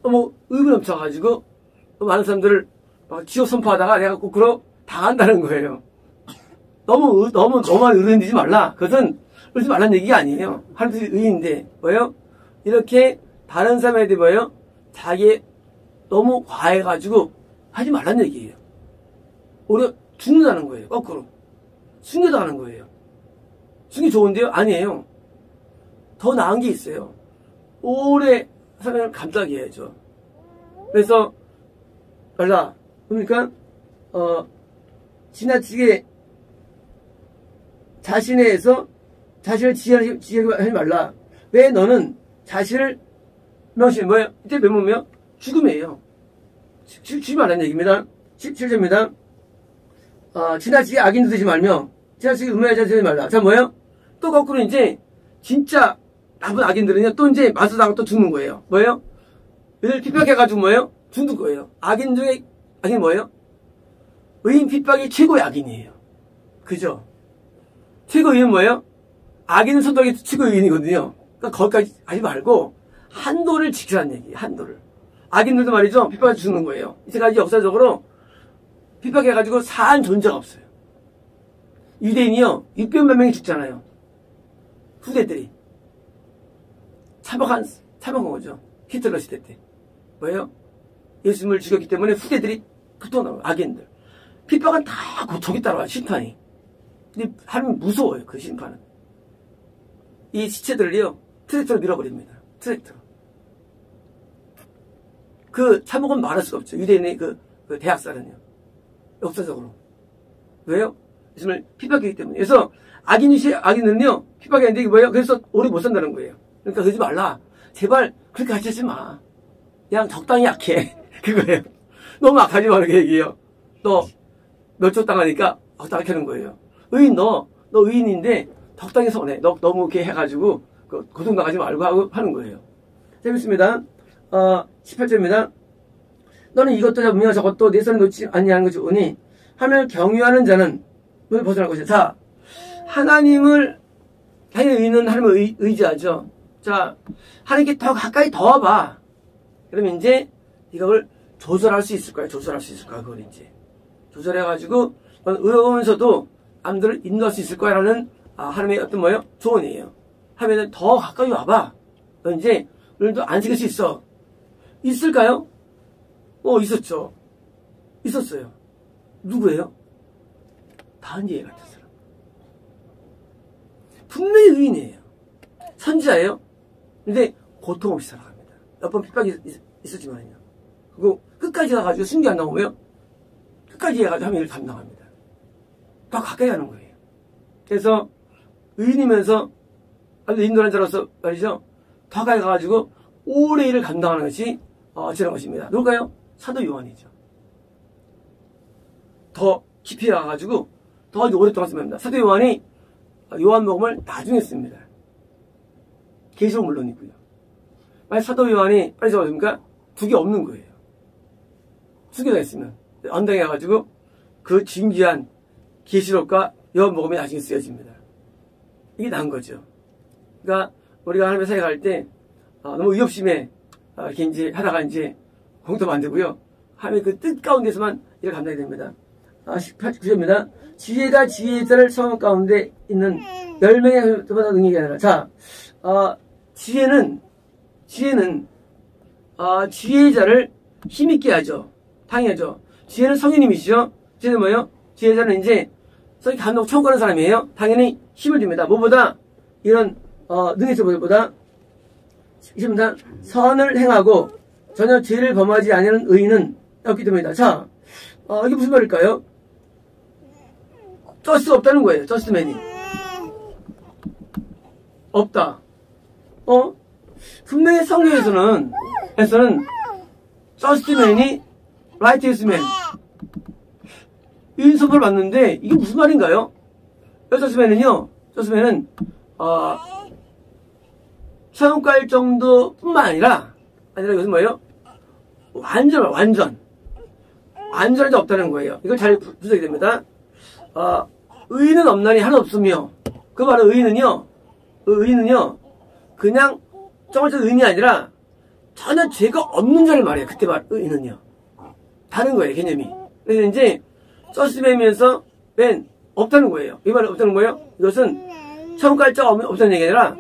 너무 의미 넘쳐가지고 많은 사람들을 막 지옥 선포하다가 내가 거꾸로 당한다는 거예요. 너무만 의인되지 말라. 그것은 그러지 말라는 얘기가 아니에요. 하나님이 의인인데 뭐예요? 이렇게 다른 사람에 대해 뭐예요? 자기 너무 과해가지고 하지 말라는 얘기예요. 오히려 죽는다는 거예요. 거꾸로 순교당하는 거예요. 순교 좋은데요? 아니에요. 더 나은 게 있어요. 오래 사람을 감싸게 해야죠. 그래서 말라 그러니까 지나치게 자신에서 자신을 지혜하지 말라. 왜 너는 자신을 명심 뭐예요? 이때 몇 뭐며? 죽음이에요. 죽지 말라는 얘기입니다. 7절입니다. 지나치게 악인도 되지 말며 지나치게 음해하지 되지 말라. 자 뭐예요? 또 거꾸로 이제 진짜 나쁜 악인들은요 또 이제 마수당하고 또 죽는 거예요. 뭐예요? 얘를 핍박해가지고 뭐예요? 죽는 거예요. 악인 중에 악인 뭐예요? 의인 핍박이 최고의 악인이에요. 그죠? 최고 의인은 뭐예요? 악인은 선덕이 최고 의인이거든요. 그러니까 거기까지 하지 말고 한도를 지키라는 얘기예요. 한도를. 악인들도 말이죠. 핍박해 죽는 거예요. 이때까지 역사적으로 핍박해가지고 사한 존재가 없어요. 유대인이요 600만 명이 죽잖아요. 후대들이 참혹한 거죠. 히틀러 시대 때 뭐예요? 예수님을 죽였기 때문에 후대들이 붙어나와요. 악인들. 핍박은 다 고통이 따라와요. 심판이. 근데 하나님은 무서워요. 그 심판은. 이 시체들을요 트랙터로 밀어버립니다. 트랙터로. 그 참혹은 말할 수가 없죠. 유대인의 그 대학살은요. 역사적으로. 왜요? 예수님을 핍박했기 때문에. 그래서 악인은요 핍박했는데 이게 뭐예요? 그래서 오래 못 산다는 거예요. 그러니까 그러지 말라. 제발 그렇게 하지 마. 그냥 적당히 약해. 그거예요. 너무 악하지 마. 그렇게 얘기해요. 너 멸족당하니까 적당히 하는 거예요. 의인 너 의인인데 적당히 선해. 너 너무 이렇게 해가지고 고통당하지 말고 하고 하는 거예요. 재밌습니다. 18절입니다. 너는 이것도 잡으며 저것도 내 손에 놓지 아니하는 것이 오니 하나님을 경유하는 자는 눈을 벗어날 것이다. 자, 하나님을 당연히 의인은 하나님을 의지하죠. 자, 하나님께 더 가까이 더 와봐. 그러면 이제 이걸 조절할 수 있을 거야. 조절할 수 있을 거야. 그걸 이제 조절해가지고 의로우면서도 남들을 인도할 수 있을 거야라는 하나님의 어떤 뭐예요? 조언이에요. 하면은 더 가까이 와봐. 너 이제 오늘도 안식일 수 있어. 있을까요? 있었죠. 있었어요. 누구예요? 다니엘 같은 사람. 분명히 의인이에요. 선지자예요. 근데 고통 없이 살아갑니다. 몇 번 핍박이 있었지만요. 그리고 끝까지 가가지고 순교 안 나오고요. 끝까지 해가지고 하면 일을 감당합니다. 더 가까이 가는 거예요. 그래서 의인이면서 아주 인도하는 자로서 말이죠. 더 가까이 가가지고 오래 일을 감당하는 것이 저런 것입니다. 누굴까요? 사도 요한이죠. 더 깊이 가가지고 더 오랫동안 씁니다. 사도 요한이 요한복음을 나중에 씁니다. 계시록 물론이고요. 만약 사도 요한이 빨리 잡아줍니까? 두 개 없는 거예요. 순교당했으면 언당해가지고 그 진귀한 계시록과 요한복음이 나중에 쓰여집니다. 이게 나은 거죠. 그러니까 우리가 하나님의 사역을 할 때 너무 의협심에 이렇게 이제 하다가 이제 공도 만들고요. 하나님의 그 뜻 가운데서만 일을 감당해야 됩니다. 18절입니다. 지혜가 지혜자를 성읍 가운데 있는 10명의 능력이 아니라. 자, 지혜는 지혜자를 힘있게 하죠. 당연하죠. 지혜는 성인님이시죠. 지혜는 뭐예요? 지혜자는 이제 성인 감독 처음 가는 사람이에요. 당연히 힘을 줍니다. 뭐보다 이런 능력자보다 힘입니다. 선을 행하고 전혀 죄를 범하지 않는 의인은 없기 때문이다. 자, 이게 무슨 말일까요? 저스트가 없다는 거예요. 저스트맨이 없다. 분명히 성경에서는 저스트맨이 라이티스맨 의인 선포를 받는데 이게 무슨 말인가요? 저스트맨은 시험 갈 정도뿐만 아니라 이것은 뭐예요? 완전 안전하지 없다는 거예요. 이걸 잘 분석이 됩니다. 의인은 없나니 하나 없으며, 그 바로 의인은요, 그냥 정말 의인이 아니라 전혀 죄가 없는 자를 말해요. 그때 말 의인은요. 다른 거예요, 개념이. 그래서 이제 서스뱀에서 맨 없다는 거예요. 이 말은 없다는 거예요. 이것은 천국 갈 자 없다는 얘기 아니라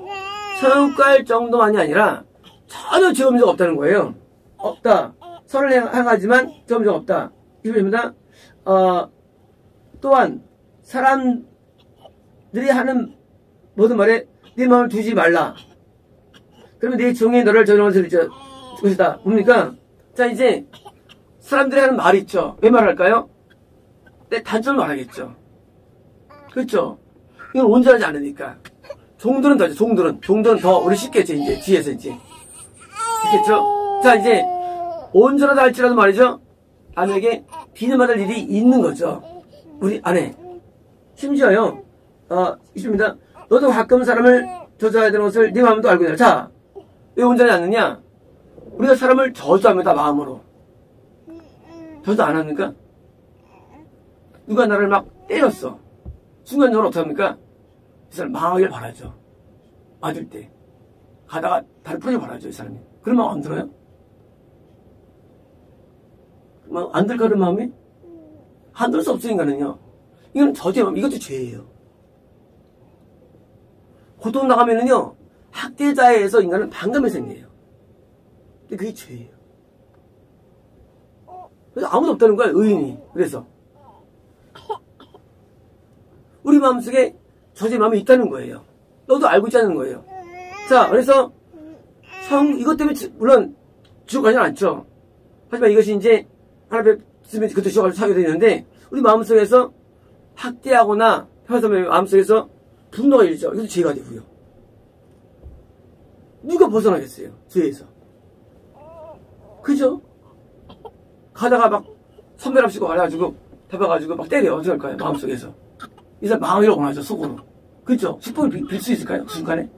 천국 갈 정도만이 아니라 전혀 죄 없는 자가 없다는 거예요. 없다. 선을 행하지만 죄 없는 자가 없다. 이겁니다. 또한 사람들이 하는 모든 말에 네 마음을 두지 말라. 그러면 네 종이 너를 저주할 것이다. 뭡니까? 자, 이제 사람들이 하는 말이 있죠. 왜 말할까요? 내 단점을 말하겠죠. 그렇죠? 이건 온전하지 않으니까. 종들은 더죠. 종들은 더 우리 쉽겠죠. 이제 뒤에서 이제 있겠죠. 자, 이제 온전하다 할지라도 말이죠. 아내에게 비난받을 일이 있는 거죠. 우리 아내. 심지어요. 있습니다. 너도 가끔 사람을 저주해야 되는 것을 네 마음도 알고 있느냐. 자, 왜 온전하지 않느냐? 우리가 사람을 저주합니다. 마음으로. 저주 안 합니까? 누가 나를 막 때렸어. 순간적으로 어떻게 합니까? 이 사람 망하길 바라죠. 맞을 때. 가다가 다리 부러지길 바라죠. 이 사람이. 그런 마음 안 들어요? 안 들까 그런 마음이? 안 들 수 없어 인간은요. 이건 저주의 마음. 이것도 죄예요. 고통 나가면은요. 학대자에서 인간은 반감이 생겨요. 근데 그게 죄예요. 그래서 아무도 없다는 거야, 의인이. 그래서. 우리 마음속에 저주의 마음이 있다는 거예요. 너도 알고 있다는 거예요. 자, 그래서 이것 때문에 물론 지옥 가지 않죠. 하지만 이것이 이제 하나님 앞에 그것도 지옥 가서 사게 되는데 우리 마음속에서 학대하거나 평소에 마음속에서 분노가 일죠. 이것도 죄가 되고요. 누가 벗어나겠어요? 죄에서. 그죠? 가다가 막 선배랍시고 가려가지고 잡아가지고 막 때려. 어떻게 할까요? 마음속에서. 이 사람 망하기를 원하죠. 속으로. 그죠? 축복을 빌 수 있을까요? 그 순간에?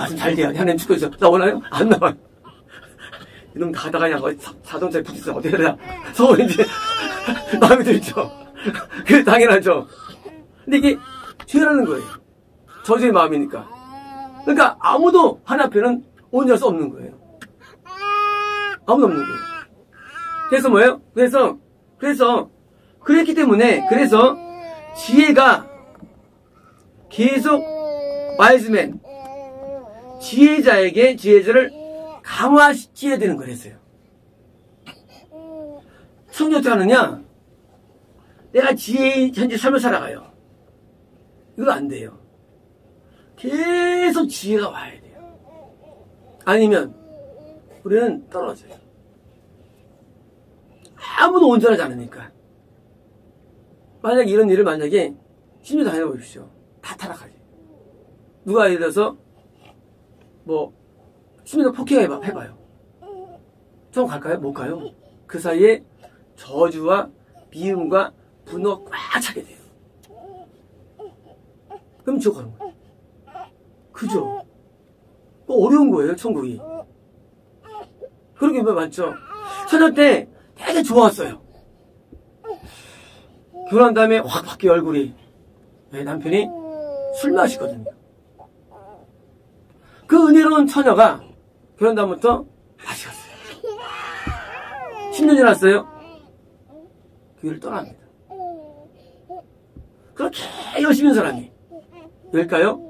좀 잘 돼야 하나님 축복이 있어. 나오나요? 안 나와요. 이놈 가다가 그냥 자동차에 부딪혀. 어떻게 해야 되나? 서울 이제 마음이 들죠. 그게 당연하죠. 근데 이게 죄라는 거예요. 저주의 마음이니까. 그러니까 아무도 하나님 앞에는 온전할 수 없는 거예요. 아무도 없는 거예요. 그래서 뭐예요? 그래서 그랬기 때문에 그래서 지혜가 계속 와이즈맨 지혜자에게 지혜자를 강화시켜야 되는 거랬어요. 성경 어떻게 하느냐? 내가 지혜의 현재 삶을 살아가요. 이거 안 돼요. 계속 지혜가 와야 돼요. 아니면 우리는 떨어져요. 아무도 온전하지 않으니까. 만약에 이런 일을 만약에 10년 다녀보십시오. 다 타락하지. 누가 예를 들어서 10년 폭행해봐요. 좀 갈까요? 못 가요. 그 사이에 저주와 미움과 분노가 꽉 차게 돼요. 그럼 지옥 가는 거예요. 그죠? 어려운 거예요, 천국이. 그렇게 맞죠? 처녀 때 되게 좋았어요. 결혼한 다음에 확 바뀌어 얼굴이. 왜? 남편이 술 마시거든요. 그 은혜로운 처녀가 결혼 다음부터 마시갔어요. 10년 지났어요. 교회를 떠납니다. 그렇게 열심히 한 사람이 왜일까요?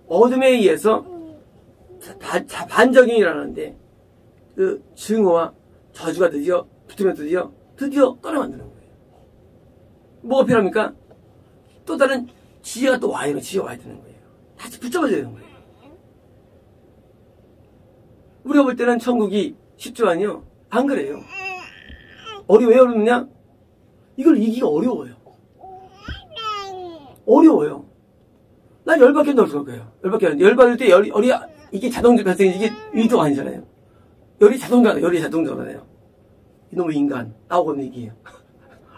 어둠에 의해서 반적용이라는데 그 증오와 저주가 드디어 붙으면 드디어 떠나 만드는 거예요. 뭐가 필요합니까? 또 다른 지혜가 또 와야 되는 거예요. 다시 붙잡아줘야 되는 거예요. 우리가 볼 때는 천국이 쉽지만요. 안 그래요. 왜 어렵느냐? 이걸 이기기가 어려워요. 어려워요. 난 열받게 넣을 거예요. 열받을 때 이게 자동적 발생, 이게 의도가 아니잖아요. 열이 자동적이잖아요. 이놈의 인간, 나오거든, 이게.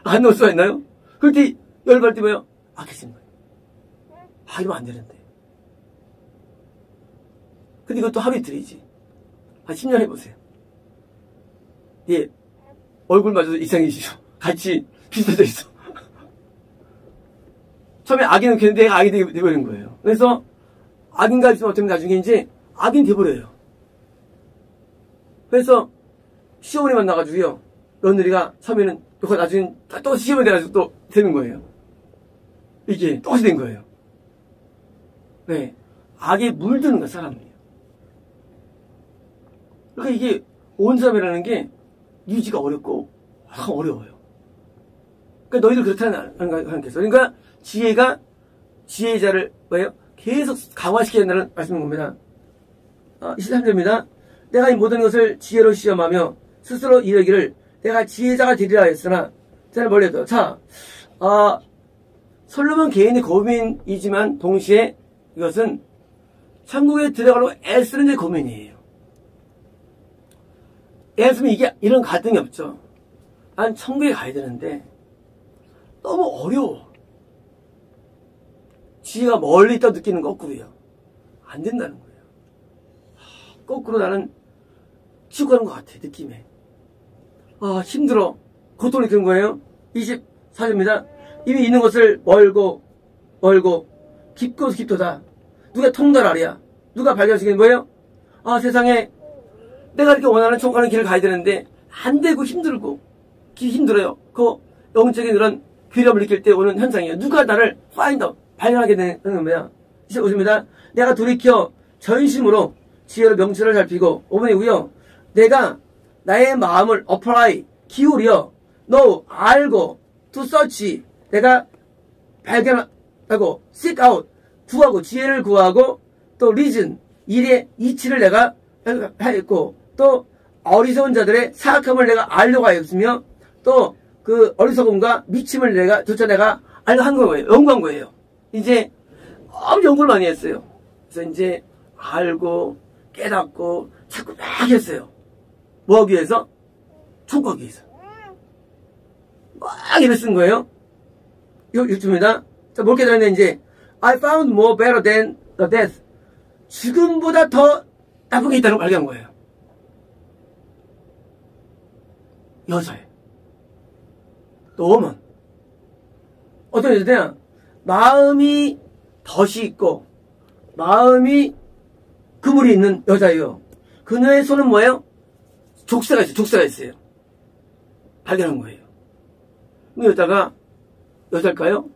안 넣을 수가 있나요? 그럴 때 열받을 때 뭐예요? 깨진 거예요. 이러면 안 되는데. 근데 이것도 하루 이틀이지. 한 10년 해보세요. 예, 얼굴마저도 이상해지죠. 같이 비슷해져 있어. 처음에 악인은 걔는데 애가 악이 되버린 거예요. 그래서 악인과 있으면 어쩌면 나중에 이제 악인 돼버려요. 그래서 시어머니 만나가지고요. 며느리가 처음에는 나중에 또 시어머니 돼가지고 또 되는 거예요. 이게 똑같이 된 거예요. 네. 악에 물드는 거야, 사람이에요. 그러니까 이게 온사람이라는 게 유지가 어렵고 어려워요. 그러니까 너희들 그렇다는 하나님께서. 그러니까 지혜자를 뭐예요? 계속 강화시켜야 된다는 말씀인 겁니다. 23절입니다. 내가 이 모든 것을 지혜로 시험하며 스스로 이르기를 내가 지혜자가 되리라 했으나 저는 멀리도 솔로몬 개인의 고민이지만 동시에 이것은 천국에 들어가려고 애쓰는 데 고민이에요. 애쓰면 이게 이런 갈등이 없죠. 난 천국에 가야 되는데 너무 어려워. 지혜가 멀리 있다고 느끼는 거꾸로요. 안 된다는 거예요. 거꾸로 나는 치고 가는 것 같아, 느낌에. 힘들어. 고통을 느끼는 거예요. 24절입니다. 이미 있는 것을 멀고 깊고 깊도다. 누가 통달하랴. 누가 발견시키는 거예요? 세상에 내가 이렇게 원하는 천국 가는 길을 가야 되는데 안 되고 힘들고 힘들어요. 그 영적인 그런 괴리함을 느낄 때 오는 현상이에요. 누가 나를 발견하게 되는 겁니다. 25절입니다. 내가 돌이켜 전심으로 지혜로 명철을 살피고 5번이고요. 내가 나의 마음을 apply 기울여 know 알고 to search 내가 발견하고 seek out 구하고 지혜를 구하고 또 reason 일의 이치를 내가 하였고 또 어리석은 자들의 사악함을 내가 알려고 하였으며 또 그 어리석음과 미침을 내가 알려 한 거예요. 연구한 거예요. 이제 아무 연구를 많이 했어요. 그래서 이제 알고 깨닫고 자꾸 막 했어요. 뭐 하기 위해서? 천국 하기 위해서. 막 이를 쓴 거예요. 이쯤입니다. 자, 뭘 깨달았냐, 이제. I found more better than the death. 죽음보다 더 나쁜 게 있다는 걸 발견한 거예요. 여자예요. 또 woman. 어떤 여자냐? 마음이 덫이 있고, 마음이 그물이 있는 여자예요. 그녀의 손은 뭐예요? 족쇄가 있어요. 발견한 거예요. 그 여자가 여자일까요?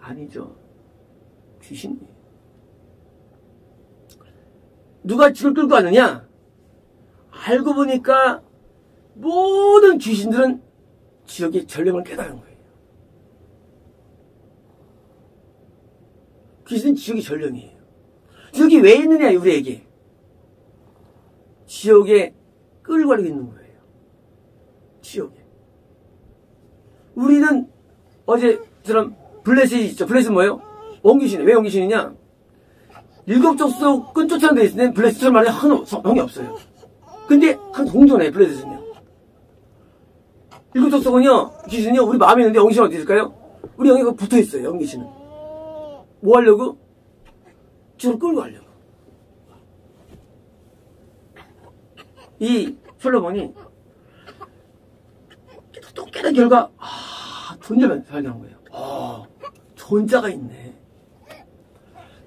아니죠. 귀신이에요. 누가 집을 끌고 왔느냐? 알고 보니까 모든 귀신들은 지옥의 전령을 깨달은 거예요. 귀신은 지옥의 전령이에요. 지옥이 왜 있느냐, 우리에게. 지옥에 끌고 가려고 있는 거예요. 지옥에. 우리는 어제처럼 블레셋이 있죠. 블레셋은 뭐예요? 원귀신이에요. 왜 원귀신이냐? 일곱 족속 끈쫓아는 데 있을 땐 블레셋처럼 말해 성이 없어요. 근데 한 동전에 블레셋은요. 일곱 족속은요, 귀신은요, 우리 마음에 있는데 영귀신은 어디 있을까요? 우리 영이 붙어 있어요, 영귀신은. 뭐 하려고? 지옥을 끌고 가려고. 이 솔로몬이 또 깨달은 결과, 존재만 발견한 거예요. 존재가 있네.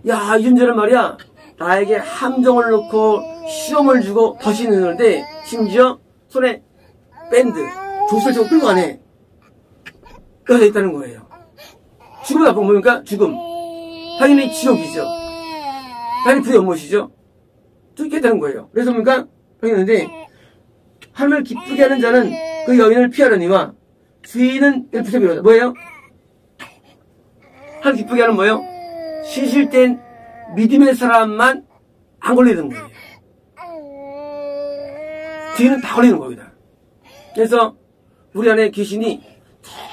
야, 이 존재는 말이야, 나에게 함정을 놓고 시험을 주고 덫이 있는데, 심지어 손에 밴드, 족쇄를 끌고 가네. 그래서 있다는 거예요. 죽음이 나쁜 뭡니까? 죽음. 당연히 지옥이죠. 당연히 불의 연못이죠. 죽게 되는 거예요. 그래서 뭡니까? 그랬는데, 하나님을 기쁘게 하는 자는 그 여인을 피하려니와 주인은 붙여비로다. 뭐예요? 하나님 기쁘게 하는 뭐예요? 시실된 믿음의 사람만 안 걸리는 거예요. 주인은 다 걸리는 겁니다. 그래서 우리 안에 귀신이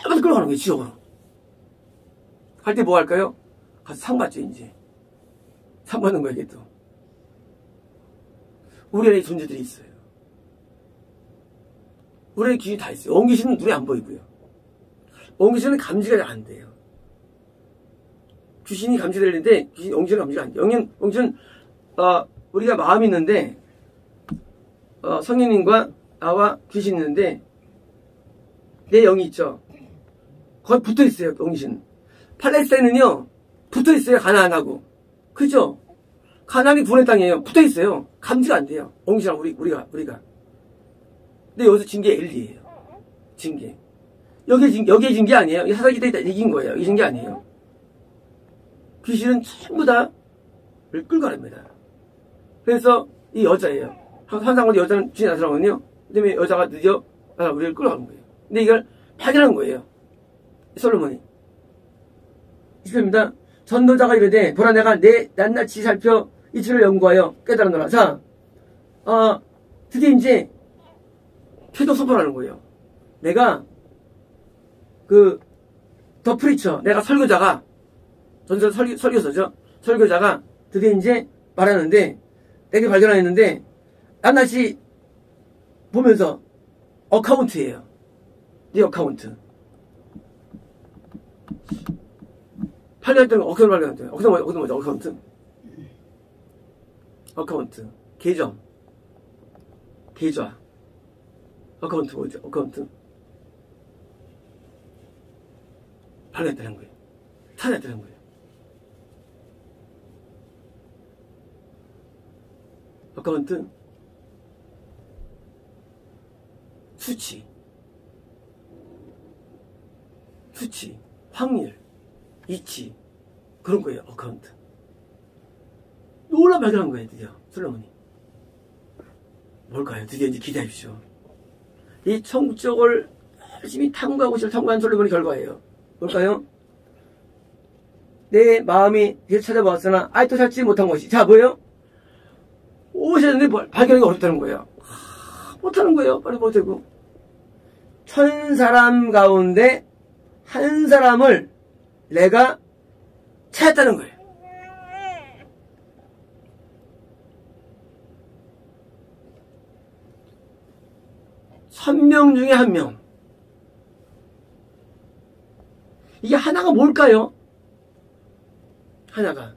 전부 끌어가는 거예요. 지옥으로. 할 때 뭐 할까요? 가서 상 받죠, 이제. 상 받는 거예요, 이게 또. 우리 안에 존재들이 있어요. 우리 안에 귀신이 다 있어요. 원귀신은 눈에 안 보이고요. 원귀신은 감지가 안 돼요. 귀신이 감지되는데, 원귀신은 감지가 안 돼요. 원귀신은, 우리가 마음이 있는데, 성령님과 나와 귀신이 있는데, 내 영이 있죠. 거의 붙어 있어요, 영신. 팔레스타인은요, 붙어 있어요, 가나안하고. 그죠? 가나안이 구원의 땅이에요. 붙어 있어요. 감지가 안 돼요. 영신하고 우리가. 근데 여기서 진 게 엘리예요. 진 게. 여기에 진 게 아니에요. 이 사사기대에 이긴 거예요. 이긴 게 아니에요. 귀신은 전부 다를 끌고 갑니다. 그래서 이 여자예요. 환상으로 여자는 주인 나서나거든요. 그 다음에 여자가 드디어 우리를 끌어가는 거예요. 근데 이걸 발견한 거예요. 솔로몬이. 20회입니다. 전도자가 이르되 보라 내가 내 낱낱이 살펴 이치를 연구하여 깨달았노라. 자, 드디어 이제 표적 선포하는 거예요. 내가 더 프리처, 내가 설교자가 전설 설교서죠. 설교자가 드디어 이제 말하는데 내게 발견하였는데 낱낱이 보면서 어카운트예요. 네 어카운트. 8년 동안 어카운트 발견했대요. 어카운트 뭐죠? 어카운트. 계좌. 어카운트 뭐죠? 어카운트. 발견했다는 거예요. 찾았다는 거예요. 어카운트. 수치, 확률, 이치, 그런 거예요, 어카운트. 놀라 발견한 거예요, 드디어, 솔로몬이. 뭘까요? 드디어 이제 기대하십시오. 이 천국 쪽을 열심히 탐구한 솔로몬의 결과예요. 뭘까요? 내 마음이 계속 찾아보았으나 아직도 찾지 못한 것이. 자, 뭐예요? 오셨는데 발견하기 어렵다는 거예요. 못하는 거예요. 빨리 못하고. 1000사람 가운데 한 사람을 내가 찾았다는 거예요. 천명 중에 한 명. 이게 하나가 뭘까요? 하나가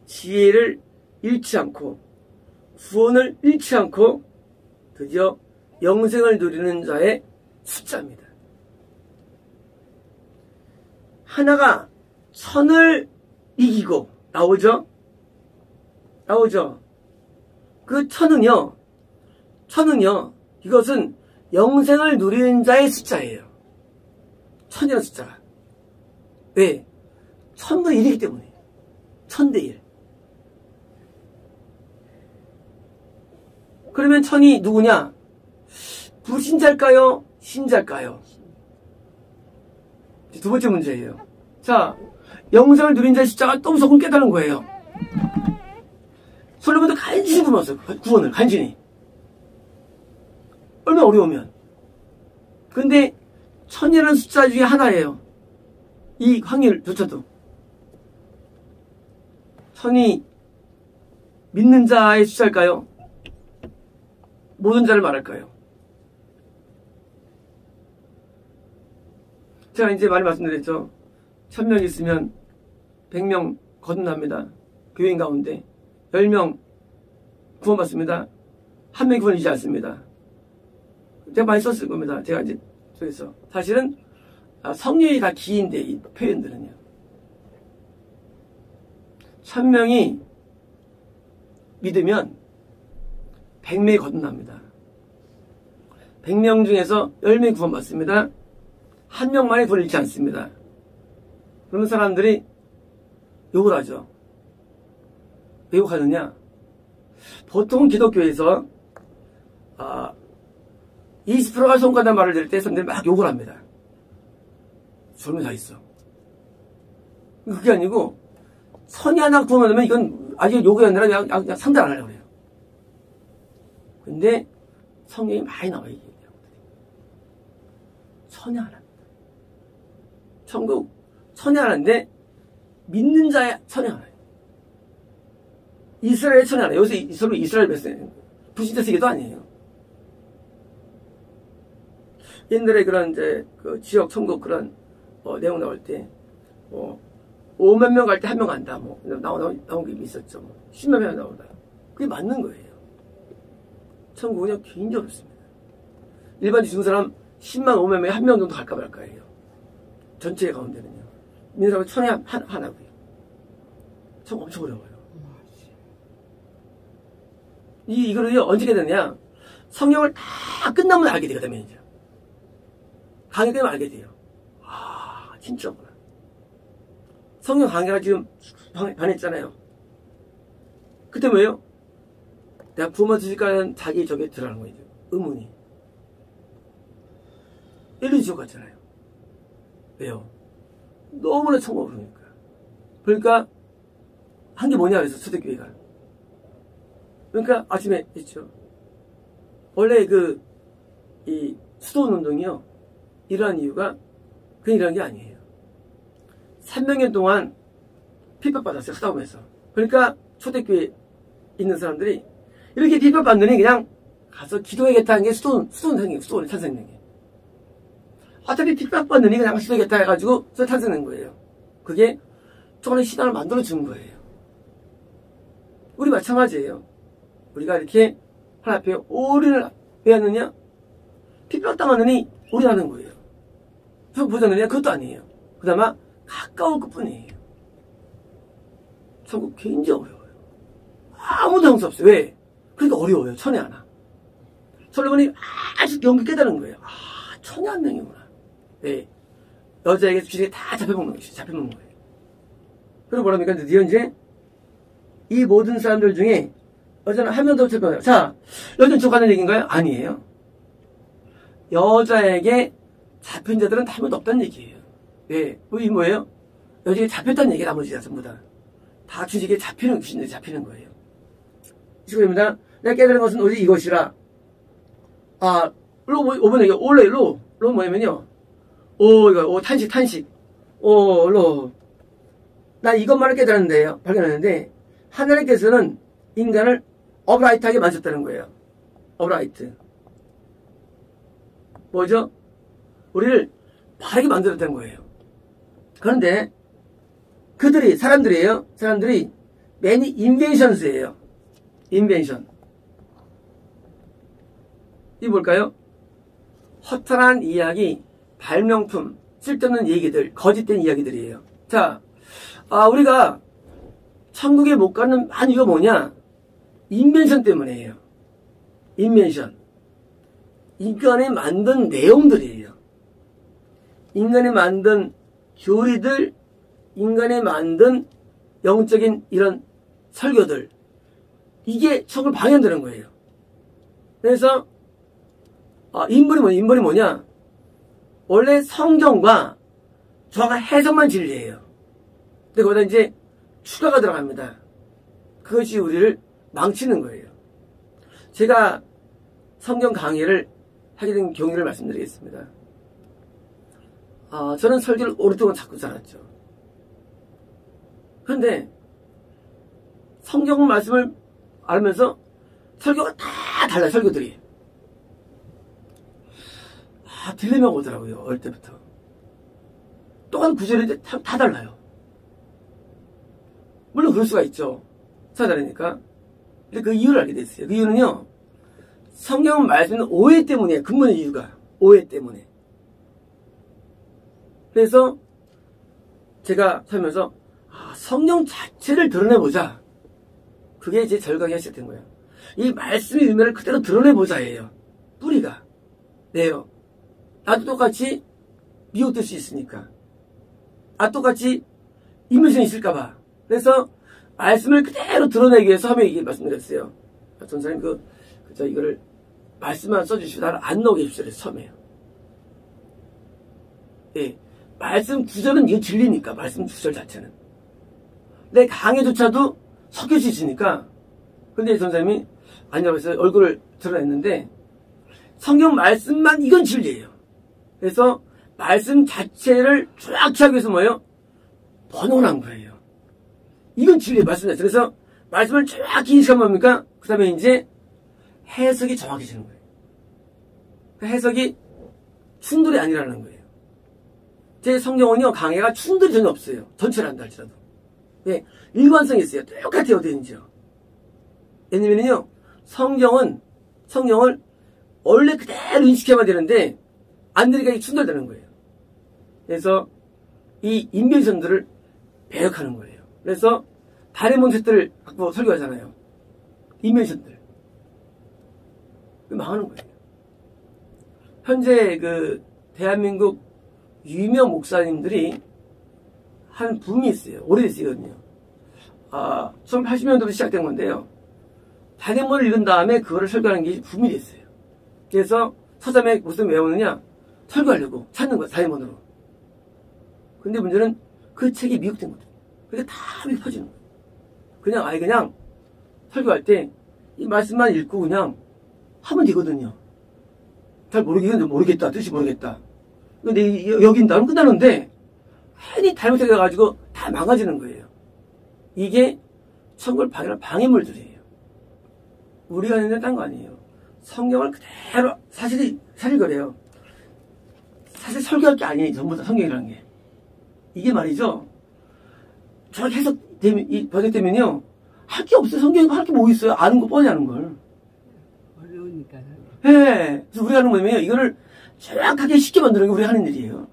지혜를 잃지 않고 구원을 잃지 않고 드디어 영생을 누리는 자의 숫자입니다. 하나가 1000을 이기고 나오죠? 그 1000은요, 이것은 영생을 누리는 자의 숫자예요. 1000이라는 숫자가. 왜? 1000분의 1이기 때문에. 1000대 1. 그러면 1000이 누구냐? 불신자일까요? 신자일까요? 두 번째 문제예요. 자, 영생을 누린 자의 숫자가 또 무조건 깨달은 거예요. 솔로몬도 간신히 굶었어요. 구원을 간신히. 얼마나 어려우면. 근데 1000이라는 숫자 중에 하나예요. 이 확률조차도. 1000이 믿는 자의 숫자일까요? 모든 자를 말할까요? 제가 이제 많이 말씀드렸죠. 1000명 있으면 100명 거듭납니다. 교인 가운데 10명 구원받습니다. 한 명이 구원이지 않습니다. 제가 많이 썼을 겁니다. 제가 이제 속에서 사실은 성령이 다 기인데 이 표현들은요. 1000명이 믿으면 100명이 거듭납니다. 100명 중에서 10명이 구원받습니다. 한 명만이 구원을 잃지 않습니다. 그런 사람들이 욕을 하죠. 왜 욕하느냐? 보통은 기독교에서 20%가 성공한다는 말을 들을 때 사람들이 막 욕을 합니다. 젊은 다 있어. 그게 아니고 선이 하나 구원하면 이건 아직 욕이 아니라 그냥 상달 안 하려고 해요. 근데 성경이 많이 나와요. 이게. 선이 하나입니다. 천국 선이 하나인데 믿는 자의 선이 하나예요. 이스라엘의 선이 하나예요. 여기서 이스라엘 백성 불신자 세계도 아니에요. 옛날에 그런 이제 그 지역 천국 그런 내용 나올 때 5만 명 갈 때 1명 간다 나온 게 있었죠. 10만 명 나온다. 그게 맞는 거예요. 천국은요 굉장히 어렵습니다. 일반 죽은 사람 10만 5만 명에 1명 정도 갈까 말까예요. 전체 가운데는요. 믿는 사람은 천에 하나고요. 참 엄청 어려워요. 이거를요, 언제 깨닫느냐 성경을 다 끝나면 알게 되거든요, 이제. 강의 때문에 알게 돼요. 아, 진짜구나. 성경 강의가 지금 반했잖아요. 그때 뭐예요? 내가 부모만 드실까 자기 저게 들어가는 거예요. 의문이. 일리 지옥 같잖아요. 왜요? 너무나 청구가 그러니까. 그러니까, 한 게 뭐냐 그래서 초대교회가. 그러니까 아침에 했죠. 원래 이 수도원 운동이요. 일어난 이유가 그냥 일어난 게 아니에요. 300년 동안 핍박받았어요. 하다보면서. 그러니까 초대교회에 있는 사람들이 이렇게 핍박받느니 그냥 가서 기도해야겠다는 게 수도원 탄생된. 어차피 핍박받느니 그냥 기도하겠다 해가지고 탄생된 거예요. 그게 조금의 신앙을 만들어준 거예요. 우리 마찬가지예요. 우리가 이렇게 하나님 앞에 올인을 왜 하느냐? 핍박당하느니 올인하는 거예요. 저 보자느냐? 그것도 아니에요. 그나마 가까울 것뿐이에요. 천국 굉장히 어려워요. 아무도 할 수 없어요. 왜? 그러니까 어려워요. 천에 하나. 솔로몬이 아주 연기 깨달은 거예요. 아, 천에 한 명이구나. 네. 여자에게 주식에 다 잡혀먹는 거예요. 그리고 뭐랍니까? 드디어 이제 이 모든 사람들 중에 여자는 한 명도 잡혀요. 자, 여자는 족하는 얘기인가요? 아니에요. 여자에게 잡힌 자들은 한 명도 없다는 얘기예요. 네. 이 뭐예요? 여자에게 잡혔다는 얘기가 나머지가 전부 다. 다 주식에 귀신들이 잡히는 거예요. 이거입니다. 내가 깨달은 것은 오직 이것이라. 아, 오번에 이거 원래 로 뭐냐면요. 탄식. 나 이것만을 깨달았는데요. 발견하는데, 하나님께서는 인간을 어브라이트하게 만드셨다는 거예요. 어브라이트. 뭐죠? 우리를 바르게 만들었다는 거예요. 그런데, 사람들이 many inventions예요. 인벤션. 이게 뭘까요? 허탈한 이야기, 발명품, 쓸데없는 얘기들, 거짓된 이야기들이에요. 자, 우리가 천국에 못 가는 많은 이유가 뭐냐? 인벤션 때문이에요. 인벤션. 인간이 만든 내용들이에요. 인간이 만든 교리들, 인간이 만든 영적인 이런 설교들. 이게 천국을 방해한다는 거예요. 그래서 인물이 뭐냐? 원래 성경과 정확한 해석만 진리예요. 근데 거기다 이제 추가가 들어갑니다. 그것이 우리를 망치는 거예요. 제가 성경 강의를 하게 된 경위를 말씀드리겠습니다. 저는 설교를 오랫동안 자꾸 살았죠. 그런데 성경 말씀을 알면서 설교가 다 달라요. 설교들이. 딜레마가 오더라고요. 어릴 때부터. 똑같은 구절인데 다 달라요. 물론 그럴 수가 있죠. 다르니까. 근데 그 이유를 알게 됐어요. 그 이유는요. 성경 말씀은 오해 때문이에요. 근본의 이유가. 오해 때문에. 그래서 제가 살면서 성경 자체를 드러내보자. 그게 이제 절강이 시작된 거예요. 이 말씀의 의미를 그대로 드러내보자예요. 뿌리가. 네요. 나도 똑같이 미혹될 수 있으니까. 똑같이 인물성이 있을까봐. 그래서 말씀을 그대로 드러내기 위해서 하면 이게 말씀드렸어요. 전사님 이거를 말씀만 써주시고 나를 안 나오게 해주세요. 그래서 처음에요. 예. 말씀 구절은 이거 진리니까. 말씀 구절 자체는. 내 강의조차도 섞일 수 있으니까. 근데 전사님이 아니라고 해서 얼굴을 드러냈는데 성경 말씀만 이건 진리예요. 그래서 말씀 자체를 정확히 하기 위해서 뭐예요? 번호한 거예요. 이건 진리의 말씀 자체. 그래서 말씀을 정확히 인식하면 뭡니까? 그 다음에 이제 해석이 정확해지는 거예요. 그 해석이 충돌이 아니라는 거예요. 제 성경은요, 강해가 충돌이 전혀 없어요. 전체를 한다 할지라도. 네, 일관성이 있어요. 똑같아요, 어디든지요. 왜냐면요, 성경을 원래 그대로 인식해야만 되는데 안 되니까 이게 충돌되는 거예요. 그래서 이 인벤션들을 배역하는 거예요. 그래서 다이아몬드를 갖고 설교하잖아요. 인벤션들. 망하는 거예요. 현재 그 대한민국 유명 목사님들이 한 붐이 있어요. 오래됐거든요. 1980년도부터 시작된 건데요. 다이아몬드를 읽은 다음에 그거를 설교하는 게 붐이 됐어요. 그래서 서점에 무슨 외우느냐? 설교하려고 찾는 거예요. 다이아몬드로. 근데 문제는 그 책이 미국된 거죠. 그러니까 다 미국 퍼지는 거예요. 그냥 아예 그냥 설교할 때 이 말씀만 읽고 그냥 하면 되거든요. 잘 모르겠다. 뜻이 모르겠다. 근데 여기 있다면 끝나는데 괜히 잘못해가지고 다 망가지는 거예요. 이게 천국을 방해하는 방해물들이에요. 우리가 하는 딴 거 아니에요. 성경을 그대로 사실 그래요. 사실 설교할 게 아니에요. 전부 다 성경이라는 게. 이게 말이죠. 저렇게 해석되면, 번역되면요. 할 게 없어요. 성경이 할 게 뭐 있어요. 아는 거 뻔히 아는 걸. 어려우니까. 예. 그래서 우리가 하는 거냐면 이거를 정확하게 쉽게 만드는 게 우리가 하는 일이에요.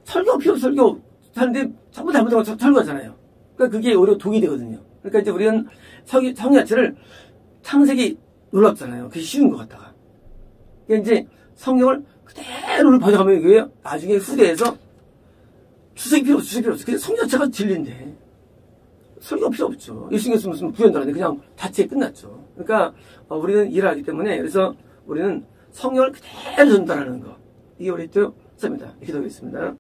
설교 필요 없어. 설교 하는데 전부 잘못하고 설교하잖아요. 그러니까 그게 오히려 독이 되거든요. 그러니까 이제 우리는 성경 자체를 창세기 놀랍잖아요. 그게 쉬운 것 같다가. 그러니까 이제 성경을 그대로 번역하면 이게 나중에 후대에서 주석이 필요 없어. 그냥 성경 자체가 진리인데. 설교 필요 없죠. 예수님께서 무슨 부연도 안 해. 그냥 자체에 끝났죠. 그러니까 우리는 일을 하기 때문에 그래서 우리는 성경을 그대로 전달하는 거. 이게 우리 또 습니다. 기도하겠습니다.